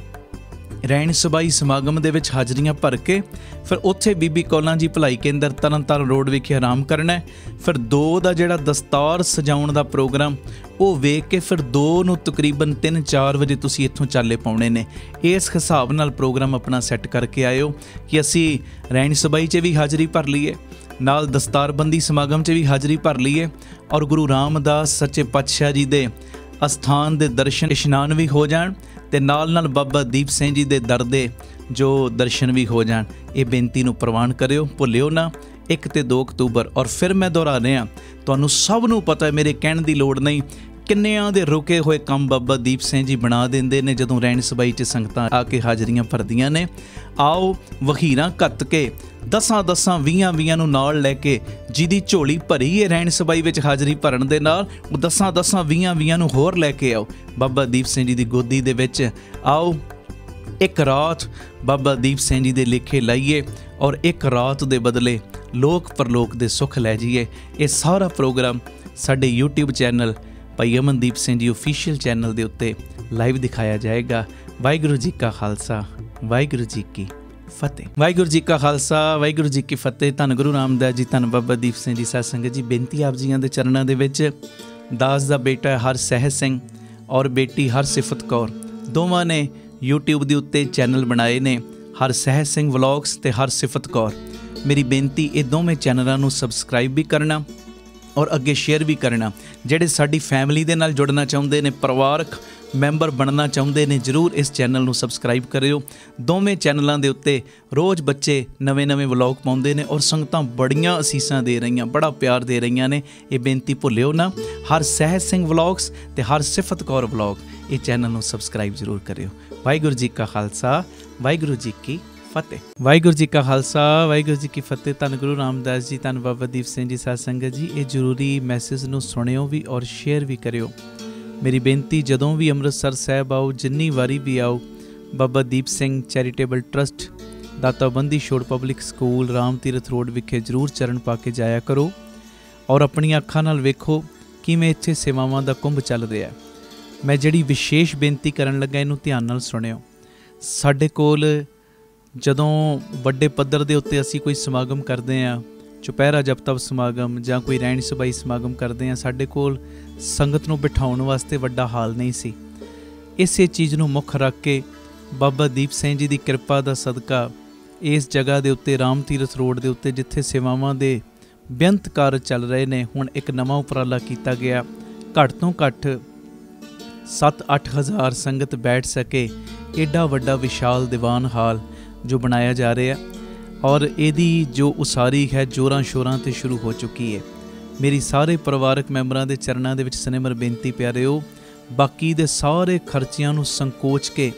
ਰਹਿਣ ਸਬਾਈ ਸਮਾਗਮ ਦੇ ਵਿੱਚ ਹਾਜ਼ਰੀਆਂ ਭਰ ਕੇ, ਫਿਰ ਉੱਥੇ ਬੀਬੀ ਕੌਲਾਂ ਜੀ ਭਲਾਈ ਕੇਂਦਰ ਤਰਨਤਾਰਨ ਰੋਡ ਵਿਖੇ ਆਰਾਮ ਕਰਨਾ। ਫਿਰ 2 ਦਾ ਜਿਹੜਾ ਦਸਤਾਰ ਸਜਾਉਣ ਦਾ ਪ੍ਰੋਗਰਾਮ, ਉਹ ਵੇਖ ਕੇ ਫਿਰ 2 ਨੂੰ ਤਕਰੀਬਨ 3-4 ਵਜੇ ਤੁਸੀਂ ਇੱਥੋਂ ਚਾਲੇ ਪਾਉਣੇ ਨੇ। ਇਸ ਹਿਸਾਬ ਨਾਲ ਪ੍ਰੋਗਰਾਮ ਆਪਣਾ ਸੈੱਟ ਕਰਕੇ ਆਇਓ ਕਿ ਅਸੀਂ ਰਹਿਣ ਸਬਾਈ 'ਚ ਵੀ ਹਾਜ਼ਰੀ ਭਰ ਲਈਏ, ਨਾਲ ਦਸਤਾਰਬੰਦੀ ਸਮਾਗਮ 'ਚ ਵੀ ਹਾਜ਼ਰੀ ਭਰ ਲਈਏ ਔਰ ਗੁਰੂ ਰਾਮਦਾਸ ਸੱਚੇ ਪਾਤਸ਼ਾਹ ਜੀ ਦੇ ਅਸਥਾਨ ਦੇ ਦਰਸ਼ਨ ਇਸ਼ਨਾਨ ਵੀ ਹੋ ਜਾਣ ਤੇ ਨਾਲ ਬਾਬਾ ਦੀਪ ਸਿੰਘ ਜੀ ਦੇ ਦਰ ਦੇ ਜੋ ਦਰਸ਼ਨ ਵੀ ਹੋ ਜਾਣ। ਇਹ ਬੇਨਤੀ ਨੂੰ ਪ੍ਰਵਾਨ ਕਰਿਓ, ਭੁੱਲਿਓ ਨਾ। 1 ਤੇ 2 ਅਕਤੂਬਰ। ਔਰ ਫਿਰ ਮੈਂ ਦੁਹਰਾ ਰਿਹਾ, ਤੁਹਾਨੂੰ ਸਭ ਨੂੰ ਪਤਾ ਹੈ, ਮੇਰੇ ਕਹਿਣ ਦੀ ਲੋੜ ਨਹੀਂ, ਕਿੰਨਿਆਂ ਦੇ ਰੁਕੇ ਹੋਏ ਕੰਮ ਬਾਬਾ ਦੀਪ ਸਿੰਘ ਜੀ ਬਣਾ ਦਿੰਦੇ ਨੇ ਜਦੋਂ ਰਹਿਣ ਸਬਾਈ 'ਚ ਸੰਗਤਾਂ ਆ ਕੇ ਹਾਜ਼ਰੀਆਂ ਭਰਦੀਆਂ ਨੇ। ਆਓ ਵਹੀਰਾਂ ਘੱਤ ਕੇ 10-10, 20-20 ਨੂੰ ਨਾਲ ਲੈ ਕੇ, ਜਿਹਦੀ ਝੋਲੀ ਭਰੀ ਹੈ ਰਹਿਣ ਸਬਾਈ ਵਿੱਚ ਹਾਜ਼ਰੀ ਭਰਨ ਦੇ ਨਾਲ, ਉਹ 10-10, 20-20 ਨੂੰ ਹੋਰ ਲੈ ਕੇ ਆਓ ਬਾਬਾ ਦੀਪ ਸਿੰਘ ਜੀ ਦੀ ਗੋਦੀ ਦੇ ਵਿੱਚ। ਆਓ ਇੱਕ ਰਾਤ ਬਾਬਾ ਦੀਪ ਸਿੰਘ ਜੀ ਦੇ ਲੇਖੇ ਲਾਈਏ ਔਰ ਇੱਕ ਰਾਤ ਦੇ ਬਦਲੇ ਲੋਕ ਪਰਲੋਕ ਦੇ ਸੁੱਖ ਲੈ ਜਾਈਏ। ਇਹ ਸਾਰਾ ਪ੍ਰੋਗਰਾਮ ਸਾਡੇ YouTube ਚੈਨਲ ਭਾਈ ਅਮਨਦੀਪ ਸਿੰਘ ਜੀ ਆਫੀਸ਼ੀਅਲ ਚੈਨਲ ਦੇ ਉੱਤੇ ਲਾਈਵ ਦਿਖਾਇਆ ਜਾਏਗਾ। ਵਾਹਿਗੁਰੂ ਜੀ ਕਾ ਖਾਲਸਾ, ਵਾਹਿਗੁਰੂ ਜੀ ਕੀ ਫਤਿਹ। ਵਾਹਿਗੁਰੂ ਜੀ ਕਾ ਖਾਲਸਾ, ਵਾਹਿਗੁਰੂ ਜੀ ਕੀ ਫਤਿਹ। ਧੰਨ ਗੁਰੂ ਰਾਮਦਾਸ ਜੀ, ਧੰਨ ਬਾਬਾ ਦੀਪ ਸਿੰਘ ਜੀ। ਸਾਧ ਸੰਗਤ ਜੀ, ਬੇਨਤੀ ਆਪ ਜੀਆਂ ਦੇ ਚਰਨਾਂ ਦੇ ਵਿੱਚ, ਦਾਸ ਦਾ ਬੇਟਾ ਹਰਸਹਿਜ ਸਿੰਘ ਔਰ ਬੇਟੀ ਹਰਸਿਫਤ ਕੌਰ ਦੋਵਾਂ ਨੇ YouTube ਦੇ ਉੱਤੇ ਚੈਨਲ ਬਣਾਏ ਨੇ, ਹਰਸਹਿਜ ਸਿੰਘ ਵਲੌਗਸ ਤੇ ਹਰਸਿਫਤ ਕੌਰ। ਮੇਰੀ ਬੇਨਤੀ, ਇਹ ਦੋਵੇਂ ਚੈਨਲਾਂ ਨੂੰ ਸਬਸਕ੍ਰਾਈਬ ਵੀ ਕਰਨਾ ਔਰ ਅੱਗੇ ਸ਼ੇਅਰ ਵੀ ਕਰਨਾ। ਜਿਹੜੇ ਸਾਡੀ ਫੈਮਿਲੀ ਦੇ ਨਾਲ ਜੁੜਨਾ ਚਾਹੁੰਦੇ ਨੇ, ਪਰਿਵਾਰਕ ਮੈਂਬਰ ਬਣਨਾ ਚਾਹੁੰਦੇ ਨੇ, ਜ਼ਰੂਰ ਇਸ ਚੈਨਲ ਨੂੰ ਸਬਸਕ੍ਰਾਈਬ ਕਰਿਓ। ਦੋਵੇਂ ਚੈਨਲਾਂ ਦੇ ਉੱਤੇ ਰੋਜ਼ ਬੱਚੇ ਨਵੇਂ ਵਲੌਗ ਪਾਉਂਦੇ ਨੇ ਔਰ ਸੰਗਤਾਂ ਬੜੀਆਂ ਅਸੀਸਾਂ ਦੇ ਰਹੀਆਂ, ਬੜਾ ਪਿਆਰ ਦੇ ਰਹੀਆਂ ਨੇ। ਇਹ ਬੇਨਤੀ ਭੁੱਲਿਓ ਨਾ। ਹਰਸਹਿਜ ਸਿੰਘ ਵਲੌਗਸ ਤੇ ਹਰਸਿਫਤ ਕੌਰ ਵਲੌਗ, ਇਹ ਚੈਨਲ ਨੂੰ ਸਬਸਕ੍ਰਾਈਬ ਜ਼ਰੂਰ ਕਰਿਓ। ਵਾਹਿਗੁਰੂ ਜੀ ਕਾ ਖਾਲਸਾ, ਵਾਹਿਗੁਰੂ ਜੀ ਕੀ ਫਤਿਹ। ਵਾਹਿਗੁਰੂ ਜੀ ਕਾ ਖਾਲਸਾ, ਵਾਹਿਗੁਰੂ ਜੀ ਕੀ ਫਤਿਹ। ਧੰਨ ਗੁਰੂ ਰਾਮਦਾਸ ਜੀ, ਧੰਨ ਬਾਬਾ ਦੀਪ ਸਿੰਘ ਜੀ। ਸਾਧ ਸੰਗਤ ਜੀ, ਇਹ ਜ਼ਰੂਰੀ ਮੈਸੇਜ ਨੂੰ ਸੁਣਿਓ ਵੀ ਔਰ ਸ਼ੇਅਰ ਵੀ ਕਰਿਓ। ਮੇਰੀ ਬੇਨਤੀ, ਜਦੋਂ ਵੀ ਅੰਮ੍ਰਿਤਸਰ ਸਾਹਿਬ ਆਓ, ਜਿੰਨੀ ਵਾਰੀ ਵੀ ਆਓ, ਬਾਬਾ ਦੀਪ ਸਿੰਘ ਚੈਰੀਟੇਬਲ ਟਰਸਟ, ਦਾਤਾ Bandi Chhor public school, Ram Tirath road ਵਿਖੇ ਜ਼ਰੂਰ ਚਰਨ ਪਾ ਕੇ ਜਾਇਆ ਕਰੋ ਔਰ ਆਪਣੀਆਂ ਅੱਖਾਂ ਨਾਲ ਵੇਖੋ ਕਿਵੇਂ ਇੱਥੇ ਸੇਵਾਵਾਂ ਦਾ ਕੁੰਭ ਚੱਲ ਰਿਹਾ। ਮੈਂ ਜਿਹੜੀ ਵਿਸ਼ੇਸ਼ ਬੇਨਤੀ ਕਰਨ ਲੱਗਾ, ਇਹਨੂੰ ਧਿਆਨ ਨਾਲ ਸੁਣਿਓ। ਸਾਡੇ ਕੋਲ ਜਦੋਂ ਵੱਡੇ ਪੱਧਰ ਦੇ ਉੱਤੇ ਅਸੀਂ ਕੋਈ ਸਮਾਗਮ ਕਰਦੇ ਹਾਂ, ਚੁਪਹਿਰਾ ਜਪ ਤਪ ਸਮਾਗਮ ਜਾਂ ਕੋਈ ਰਹਿਣ ਸਬਾਈ ਸਮਾਗਮ ਕਰਦੇ ਹਾਂ, ਸਾਡੇ ਕੋਲ ਸੰਗਤ ਨੂੰ ਬਿਠਾਉਣ ਵਾਸਤੇ ਵੱਡਾ ਹਾਲ ਨਹੀਂ ਸੀ। ਇਸੇ ਚੀਜ਼ ਨੂੰ ਮੁੱਖ ਰੱਖ ਕੇ ਬਾਬਾ ਦੀਪ ਸਿੰਘ ਜੀ ਦੀ ਕਿਰਪਾ ਦਾ ਸਦਕਾ ਇਸ ਜਗ੍ਹਾ ਦੇ ਉੱਤੇ, ਰਾਮ ਤੀਰਥ ਰੋਡ ਦੇ ਉੱਤੇ, ਜਿੱਥੇ ਸੇਵਾਵਾਂ ਦੇ ਬੇਅੰਤ ਕਾਰਜ ਚੱਲ ਰਹੇ ਨੇ। ਹੁਣ ਇੱਕ ਨਵਾਂ ਉਪਰਾਲਾ ਕੀਤਾ ਗਿਆ, ਘੱਟ ਤੋਂ ਘੱਟ 7-8 ਹਜ਼ਾਰ ਸੰਗਤ ਬੈਠ ਸਕੇ ਏਡਾ ਵੱਡਾ ਵਿਸ਼ਾਲ ਦੀਵਾਨ ਹਾਲ ਜੋ ਬਣਾਇਆ ਜਾ ਰਿਹਾ, ਔਰ ਇਹਦੀ ਜੋ ਉਸਾਰੀ ਹੈ ਜ਼ੋਰਾਂ ਸ਼ੋਰਾਂ 'ਤੇ ਸ਼ੁਰੂ ਹੋ ਚੁੱਕੀ ਹੈ। ਮੇਰੀ ਸਾਰੇ ਪਰਿਵਾਰਕ ਮੈਂਬਰਾਂ ਦੇ ਚਰਨਾਂ ਦੇ ਵਿੱਚ ਸਨੇਮਰ ਬੇਨਤੀ ਪਿਆਰਿਓ, ਬਾਕੀ ਦੇ ਸਾਰੇ ਖਰਚਿਆਂ ਨੂੰ ਸੰਕੋਚ ਕੇ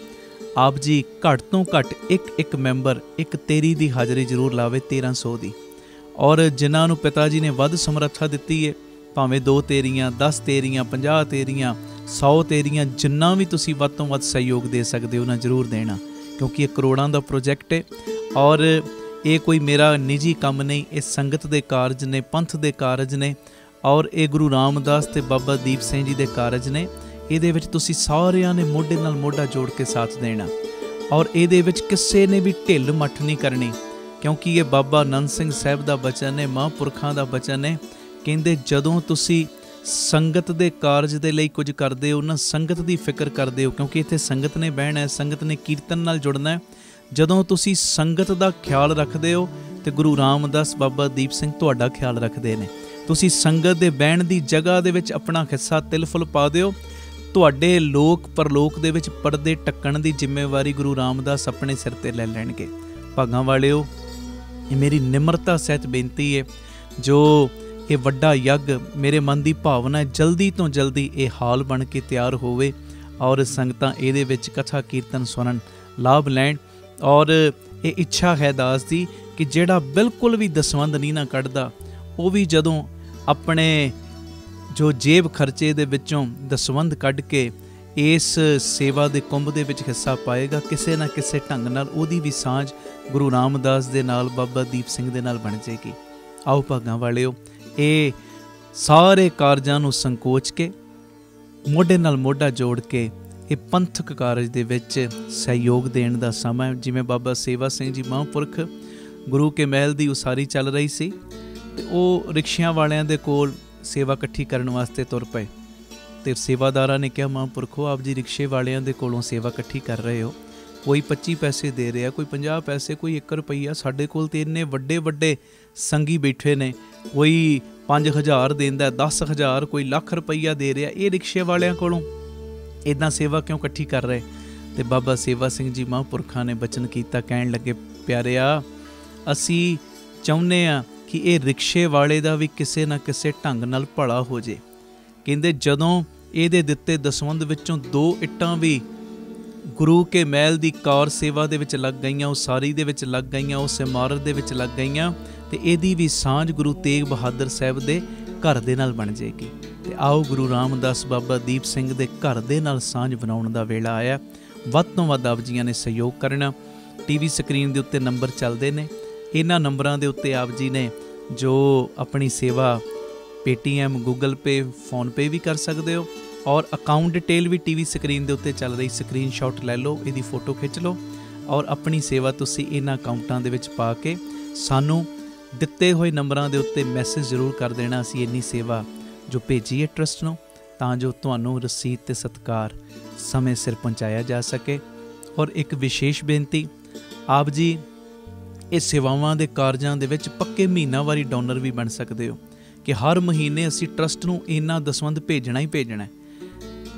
ਆਪ ਜੀ ਘੱਟ ਤੋਂ ਘੱਟ ਇੱਕ ਮੈਂਬਰ ਇੱਕ ਤੇਰੀ ਦੀ ਹਾਜ਼ਰੀ ਜ਼ਰੂਰ ਲਾਵੇ, 1300 ਦੀ। ਔਰ ਜਿਨ੍ਹਾਂ ਨੂੰ ਪਿਤਾ ਜੀ ਨੇ ਵੱਧ ਸਮਰੱਥਾ ਦਿੱਤੀ ਹੈ, ਭਾਵੇਂ 2 ਤੇਰੀਆਂ, 10 ਤੇਰੀਆਂ, 50 ਤੇਰੀਆਂ, 100 ਤੇਰੀਆਂ, ਜਿੰਨਾ ਵੀ ਤੁਸੀਂ ਵੱਧ ਤੋਂ ਵੱਧ ਸਹਿਯੋਗ ਦੇ ਸਕਦੇ ਹੋ ਨਾ ਜ਼ਰੂਰ ਦੇਣਾ, ਕਿਉਂਕਿ ਇਹ ਕਰੋੜਾਂ ਦਾ ਪ੍ਰੋਜੈਕਟ ਹੈ। ਔਰ ਇਹ ਕੋਈ ਮੇਰਾ ਨਿੱਜੀ ਕੰਮ ਨਹੀਂ, ਇਹ ਸੰਗਤ ਦੇ ਕਾਰਜ ਨੇ, ਪੰਥ ਦੇ ਕਾਰਜ ਨੇ, ਔਰ ਇਹ ਗੁਰੂ ਰਾਮਦਾਸ ਤੇ ਬਾਬਾ ਦੀਪ ਸਿੰਘ ਜੀ ਦੇ ਕਾਰਜ ਨੇ। ਇਹਦੇ ਵਿੱਚ ਤੁਸੀਂ ਸਾਰਿਆਂ ਨੇ ਮੋਢੇ ਨਾਲ ਮੋਢਾ ਜੋੜ ਕੇ ਸਾਥ ਦੇਣਾ, ਔਰ ਇਹਦੇ ਵਿੱਚ ਕਿਸੇ ਨੇ ਵੀ ਢਿੱਲ ਮੱਠ ਨਹੀਂ ਕਰਨੀ, ਕਿਉਂਕਿ ਇਹ ਬਾਬਾ ਆਨੰਦ ਸਿੰਘ ਸਾਹਿਬ ਦਾ ਬਚਨ ਹੈ, ਮਹਾਂਪੁਰਖਾਂ ਦਾ ਬਚਨ ਹੈ। ਕਹਿੰਦੇ ਜਦੋਂ ਤੁਸੀਂ ਸੰਗਤ ਦੇ ਕਾਰਜ ਦੇ ਲਈ ਕੁਝ ਕਰਦੇ ਹੋ ਨਾ, ਸੰਗਤ ਦੀ ਫਿਕਰ ਕਰਦੇ ਹੋ, ਕਿਉਂਕਿ ਇੱਥੇ ਸੰਗਤ ਨੇ ਬਹਿਣਾ ਹੈ, ਸੰਗਤ ਨੇ ਕੀਰਤਨ ਨਾਲ ਜੁੜਨਾ ਹੈ। ਜਦੋਂ ਤੁਸੀਂ ਸੰਗਤ ਦਾ ਖਿਆਲ ਰੱਖਦੇ ਹੋ ਤੇ ਗੁਰੂ ਰਾਮਦਾਸ ਬਾਬਾ ਦੀਪ ਸਿੰਘ ਤੁਹਾਡਾ ਖਿਆਲ ਰੱਖਦੇ ਨੇ। ਤੁਸੀਂ ਸੰਗਤ ਦੇ ਬਹਿਣ ਦੀ ਜਗ੍ਹਾ ਦੇ ਵਿੱਚ ਆਪਣਾ ਹਿੱਸਾ ਤਿਲ ਫੁੱਲ ਪਾ ਦਿਓ, ਤੁਹਾਡੇ ਲੋਕ ਪਰਲੋਕ ਦੇ ਵਿੱਚ ਪਰਦੇ ਢੱਕਣ ਦੀ ਜ਼ਿੰਮੇਵਾਰੀ ਗੁਰੂ ਰਾਮਦਾਸ ਆਪਣੇ ਸਿਰ ਤੇ ਲੈ ਲੈਣਗੇ। ਭਾਗਾਂ ਵਾਲਿਓ, ਇਹ ਮੇਰੀ ਨਿਮਰਤਾ ਸਹਿਤ ਬੇਨਤੀ ਹੈ, ਜੋ ਇਹ ਵੱਡਾ ਯੱਗ ਮੇਰੇ ਮਨ ਦੀ ਭਾਵਨਾ ਹੈ, ਜਲਦੀ ਤੋਂ ਜਲਦੀ ਇਹ ਹਾਲ ਬਣ ਕੇ ਤਿਆਰ ਹੋਵੇ ਔਰ ਸੰਗਤਾਂ ਇਹਦੇ ਵਿੱਚ ਕਥਾ ਕੀਰਤਨ ਸੁਣਨ, ਲਾਭ ਲੈਣ। ਔਰ ਇਹ ਇੱਛਾ ਹੈ ਦਾਸ ਦੀ ਕਿ ਜਿਹੜਾ ਬਿਲਕੁਲ ਵੀ ਦਸਵੰਧ ਨਹੀਂ ਨਾ ਕੱਢਦਾ, ਉਹ ਵੀ ਜਦੋਂ ਆਪਣੇ ਜੋ ਜੇਬ ਖਰਚੇ ਦੇ ਵਿੱਚੋਂ ਦਸਵੰਧ ਕੱਢ ਕੇ ਇਸ ਸੇਵਾ ਦੇ ਕੁੰਭ ਦੇ ਵਿੱਚ ਹਿੱਸਾ ਪਾਏਗਾ, ਕਿਸੇ ਨਾ ਕਿਸੇ ਢੰਗ ਨਾਲ ਉਹਦੀ ਵੀ ਸਾਂਝ ਗੁਰੂ ਰਾਮਦਾਸ ਦੇ ਨਾਲ, ਬਾਬਾ ਦੀਪ ਸਿੰਘ ਦੇ ਨਾਲ ਬਣ ਜਾਏਗੀ। ਆਓ ਭਾਗਾਂ ਵਾਲਿਓ, ਇਹ ਸਾਰੇ ਕਾਰਜਾਂ ਨੂੰ ਸੰਕੋਚ ਕੇ ਮੋਢੇ ਨਾਲ ਮੋਢਾ ਜੋੜ ਕੇ ਇਹ ਪੰਥਕ ਕਾਰਜ ਦੇ ਵਿੱਚ ਸਹਿਯੋਗ ਦੇਣ ਦਾ ਸਮਾਂ ਹੈ। ਜਿਵੇਂ ਬਾਬਾ ਸੇਵਾ ਸਿੰਘ ਜੀ ਮਹਾਂਪੁਰਖ ਗੁਰੂ ਕੇ ਮਹਿਲ ਦੀ ਉਸਾਰੀ ਚੱਲ ਰਹੀ ਸੀ ਤੇ ਉਹ ਰਿਕਸ਼ਿਆਂ ਵਾਲਿਆਂ ਦੇ ਕੋਲ ਸੇਵਾ ਇਕੱਠੀ ਕਰਨ ਵਾਸਤੇ ਤੁਰ ਪਏ, ਤੇ ਸੇਵਾਦਾਰਾਂ ਨੇ ਕਿਹਾ, ਮਹਾਂਪੁਰਖੋ ਆਪ ਜੀ ਰਿਕਸ਼ੇ ਵਾਲਿਆਂ ਦੇ ਕੋਲੋਂ ਸੇਵਾ ਇਕੱਠੀ ਕਰ ਰਹੇ ਹੋ, ਕੋਈ 25 ਪੈਸੇ ਦੇ ਰਿਹਾ, ਕੋਈ 50 ਪੈਸੇ, ਕੋਈ 1 ਰੁਪਈਆ, ਸਾਡੇ ਕੋਲ ਤੇ ਇੰਨੇ ਵੱਡੇ ਵੱਡੇ ਸੰਗੀ ਬੈਠੇ ਨੇ, ਕੋਈ 5000 ਦਿੰਦਾ, 10,000, ਕੋਈ ਲੱਖ ਰੁਪਈਆ ਦੇ ਰਿਹਾ, ਇਹ ਰਿਕਸ਼ੇ ਵਾਲਿਆਂ ਕੋਲੋਂ ਇੱਦਾਂ ਸੇਵਾ ਕਿਉਂ ਇਕੱਠੀ ਕਰ ਰਹੇ? ਤੇ ਬਾਬਾ ਸੇਵਾ ਸਿੰਘ ਜੀ ਮਹਾਂਪੁਰਖਾਂ ਨੇ ਬਚਨ ਕੀਤਾ, ਕਹਿਣ ਲੱਗੇ, ਪਿਆਰਿਆ ਅਸੀਂ ਚਾਹੁੰਦੇ ਹਾਂ ਕਿ ਇਹ ਰਿਕਸ਼ੇ ਵਾਲੇ ਦਾ ਵੀ ਕਿਸੇ ਨਾ ਕਿਸੇ ਢੰਗ ਨਾਲ ਭਲਾ ਹੋ ਜੇ। ਕਹਿੰਦੇ ਜਦੋਂ ਇਹਦੇ ਦਿੱਤੇ ਦਸਵੰਧ ਵਿੱਚੋਂ 2 ਇੱਟਾਂ ਵੀ ਗੁਰੂ ਕੇ ਮਹਿਲ ਦੀ ਕਾਰ ਸੇਵਾ ਦੇ ਵਿੱਚ ਲੱਗ ਗਈਆਂ, ਉਸਾਰੀ ਦੇ ਵਿੱਚ ਲੱਗ ਗਈਆਂ, ਉਸ ਇਮਾਰਤ ਦੇ ਵਿੱਚ ਲੱਗ ਗਈਆਂ, ਤੇ ਇਹਦੀ ਵੀ ਸਾਂਝ ਗੁਰੂ ਤੇਗ ਬਹਾਦਰ ਸਾਹਿਬ ਦੇ ਘਰ ਦੇ ਨਾਲ ਬਣ ਜਾਏਗੀ। ਤੇ ਆਓ ਗੁਰੂ ਰਾਮਦਾਸ ਬਾਬਾ ਦੀਪ ਸਿੰਘ ਦੇ ਘਰ ਦੇ ਨਾਲ ਸਾਂਝ ਬਣਾਉਣ ਦਾ ਵੇਲਾ ਆਇਆ। ਵੱਧ ਤੋਂ ਵੱਧ ਆਪ ਜੀਆਂ ਨੇ ਸਹਿਯੋਗ ਕਰਨਾ। ਟੀਵੀ ਸਕਰੀਨ ਦੇ ਉੱਤੇ ਨੰਬਰ ਚੱਲਦੇ ਨੇ, ਇਹਨਾਂ ਨੰਬਰਾਂ ਦੇ ਉੱਤੇ ਆਪ ਜੀ ਨੇ ਜੋ ਆਪਣੀ ਸੇਵਾ ਪੇਟੀਐਮ, ਗੂਗਲ ਪੇ, ਫੋਨਪੇ ਵੀ ਕਰ ਸਕਦੇ ਹੋ, ਔਰ ਅਕਾਊਂਟ ਡਿਟੇਲ ਵੀ ਟੀਵੀ ਸਕਰੀਨ ਦੇ ਉੱਤੇ ਚੱਲ ਰਹੀ, ਸਕਰੀਨਸ਼ਾਟ ਲੈ ਲਓ, ਇਹਦੀ ਫੋਟੋ ਖਿੱਚ ਲਓ, ਔਰ ਆਪਣੀ ਸੇਵਾ ਤੁਸੀਂ ਇਹਨਾਂ ਅਕਾਊਂਟਾਂ ਦੇ ਵਿੱਚ ਪਾ ਕੇ ਸਾਨੂੰ ਦਿੱਤੇ ਹੋਏ ਨੰਬਰਾਂ ਦੇ ਉੱਤੇ ਮੈਸੇਜ ਜ਼ਰੂਰ ਕਰ ਦੇਣਾ। ਅਸੀਂ ਇੰਨੀ ਸੇਵਾ ਜੋ ਭੇਜੀ ਹੈ ਟਰਸਟ ਨੂੰ, ਤਾਂ ਜੋ ਤੁਹਾਨੂੰ ਰਸੀਦ ਤੇ ਸਤਿਕਾਰ ਸਮੇਂ ਸਿਰ ਪਹੁੰਚਾਇਆ ਜਾ ਸਕੇ। ਔਰ ਇੱਕ ਵਿਸ਼ੇਸ਼ ਬੇਨਤੀ, ਆਪ ਜੀ ਇਹ ਸੇਵਾਵਾਂ ਦੇ ਕਾਰਜਾਂ ਦੇ ਵਿੱਚ ਪੱਕੇ ਮਹੀਨਾਵਾਰੀ ਡੋਨਰ ਵੀ ਬਣ ਸਕਦੇ ਹੋ, ਕਿ ਹਰ ਮਹੀਨੇ ਅਸੀਂ ਟਰਸਟ ਨੂੰ ਇੰਨਾ ਦਸਵੰਧ ਭੇਜਣਾ ਹੀ ਭੇਜਣਾ।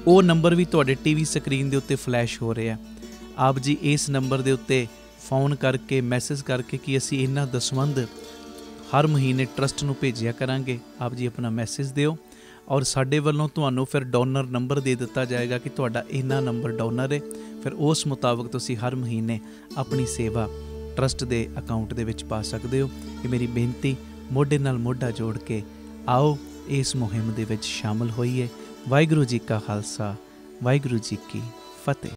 ਉਹ ਨੰਬਰ ਵੀ ਤੁਹਾਡੇ ਟੀਵੀ ਸਕਰੀਨ ਦੇ ਉੱਤੇ ਫਲੈਸ਼ ਹੋ ਰਿਹਾ। ਆਪ ਜੀ ਇਸ ਨੰਬਰ ਦੇ ਉੱਤੇ ਫੋਨ ਕਰਕੇ, ਮੈਸੇਜ ਕਰਕੇ ਕਿ ਅਸੀਂ ਇੰਨਾ ਦਸਵੰਧ ਹਰ ਮਹੀਨੇ ਟਰਸਟ ਨੂੰ ਭੇਜਿਆ ਕਰਾਂਗੇ, ਆਪ ਜੀ ਆਪਣਾ ਮੈਸੇਜ ਦਿਓ, ਔਰ ਸਾਡੇ ਵੱਲੋਂ ਤੁਹਾਨੂੰ ਫਿਰ ਡੋਨਰ ਨੰਬਰ ਦੇ ਦਿੱਤਾ ਜਾਏਗਾ ਕਿ ਤੁਹਾਡਾ ਇੰਨਾ ਨੰਬਰ ਡੋਨਰ ਹੈ। ਫਿਰ ਉਸ ਮੁਤਾਬਕ ਤੁਸੀਂ ਹਰ ਮਹੀਨੇ ਆਪਣੀ ਸੇਵਾ ਟਰਸਟ ਦੇ ਅਕਾਊਂਟ ਦੇ ਵਿੱਚ ਪਾ ਸਕਦੇ ਹੋ। ਇਹ ਮੇਰੀ ਬੇਨਤੀ, ਮੋਢੇ ਨਾਲ ਮੋਢਾ ਜੋੜ ਕੇ ਆਓ ਇਸ ਮੁਹਿੰਮ ਦੇ ਵਿੱਚ ਸ਼ਾਮਲ ਹੋਈਏ। ਵਾਹਿਗੁਰੂ ਜੀ ਕਾ ਖਾਲਸਾ, ਵਾਹਿਗੁਰੂ ਜੀ ਕੀ ਫਤਿਹ।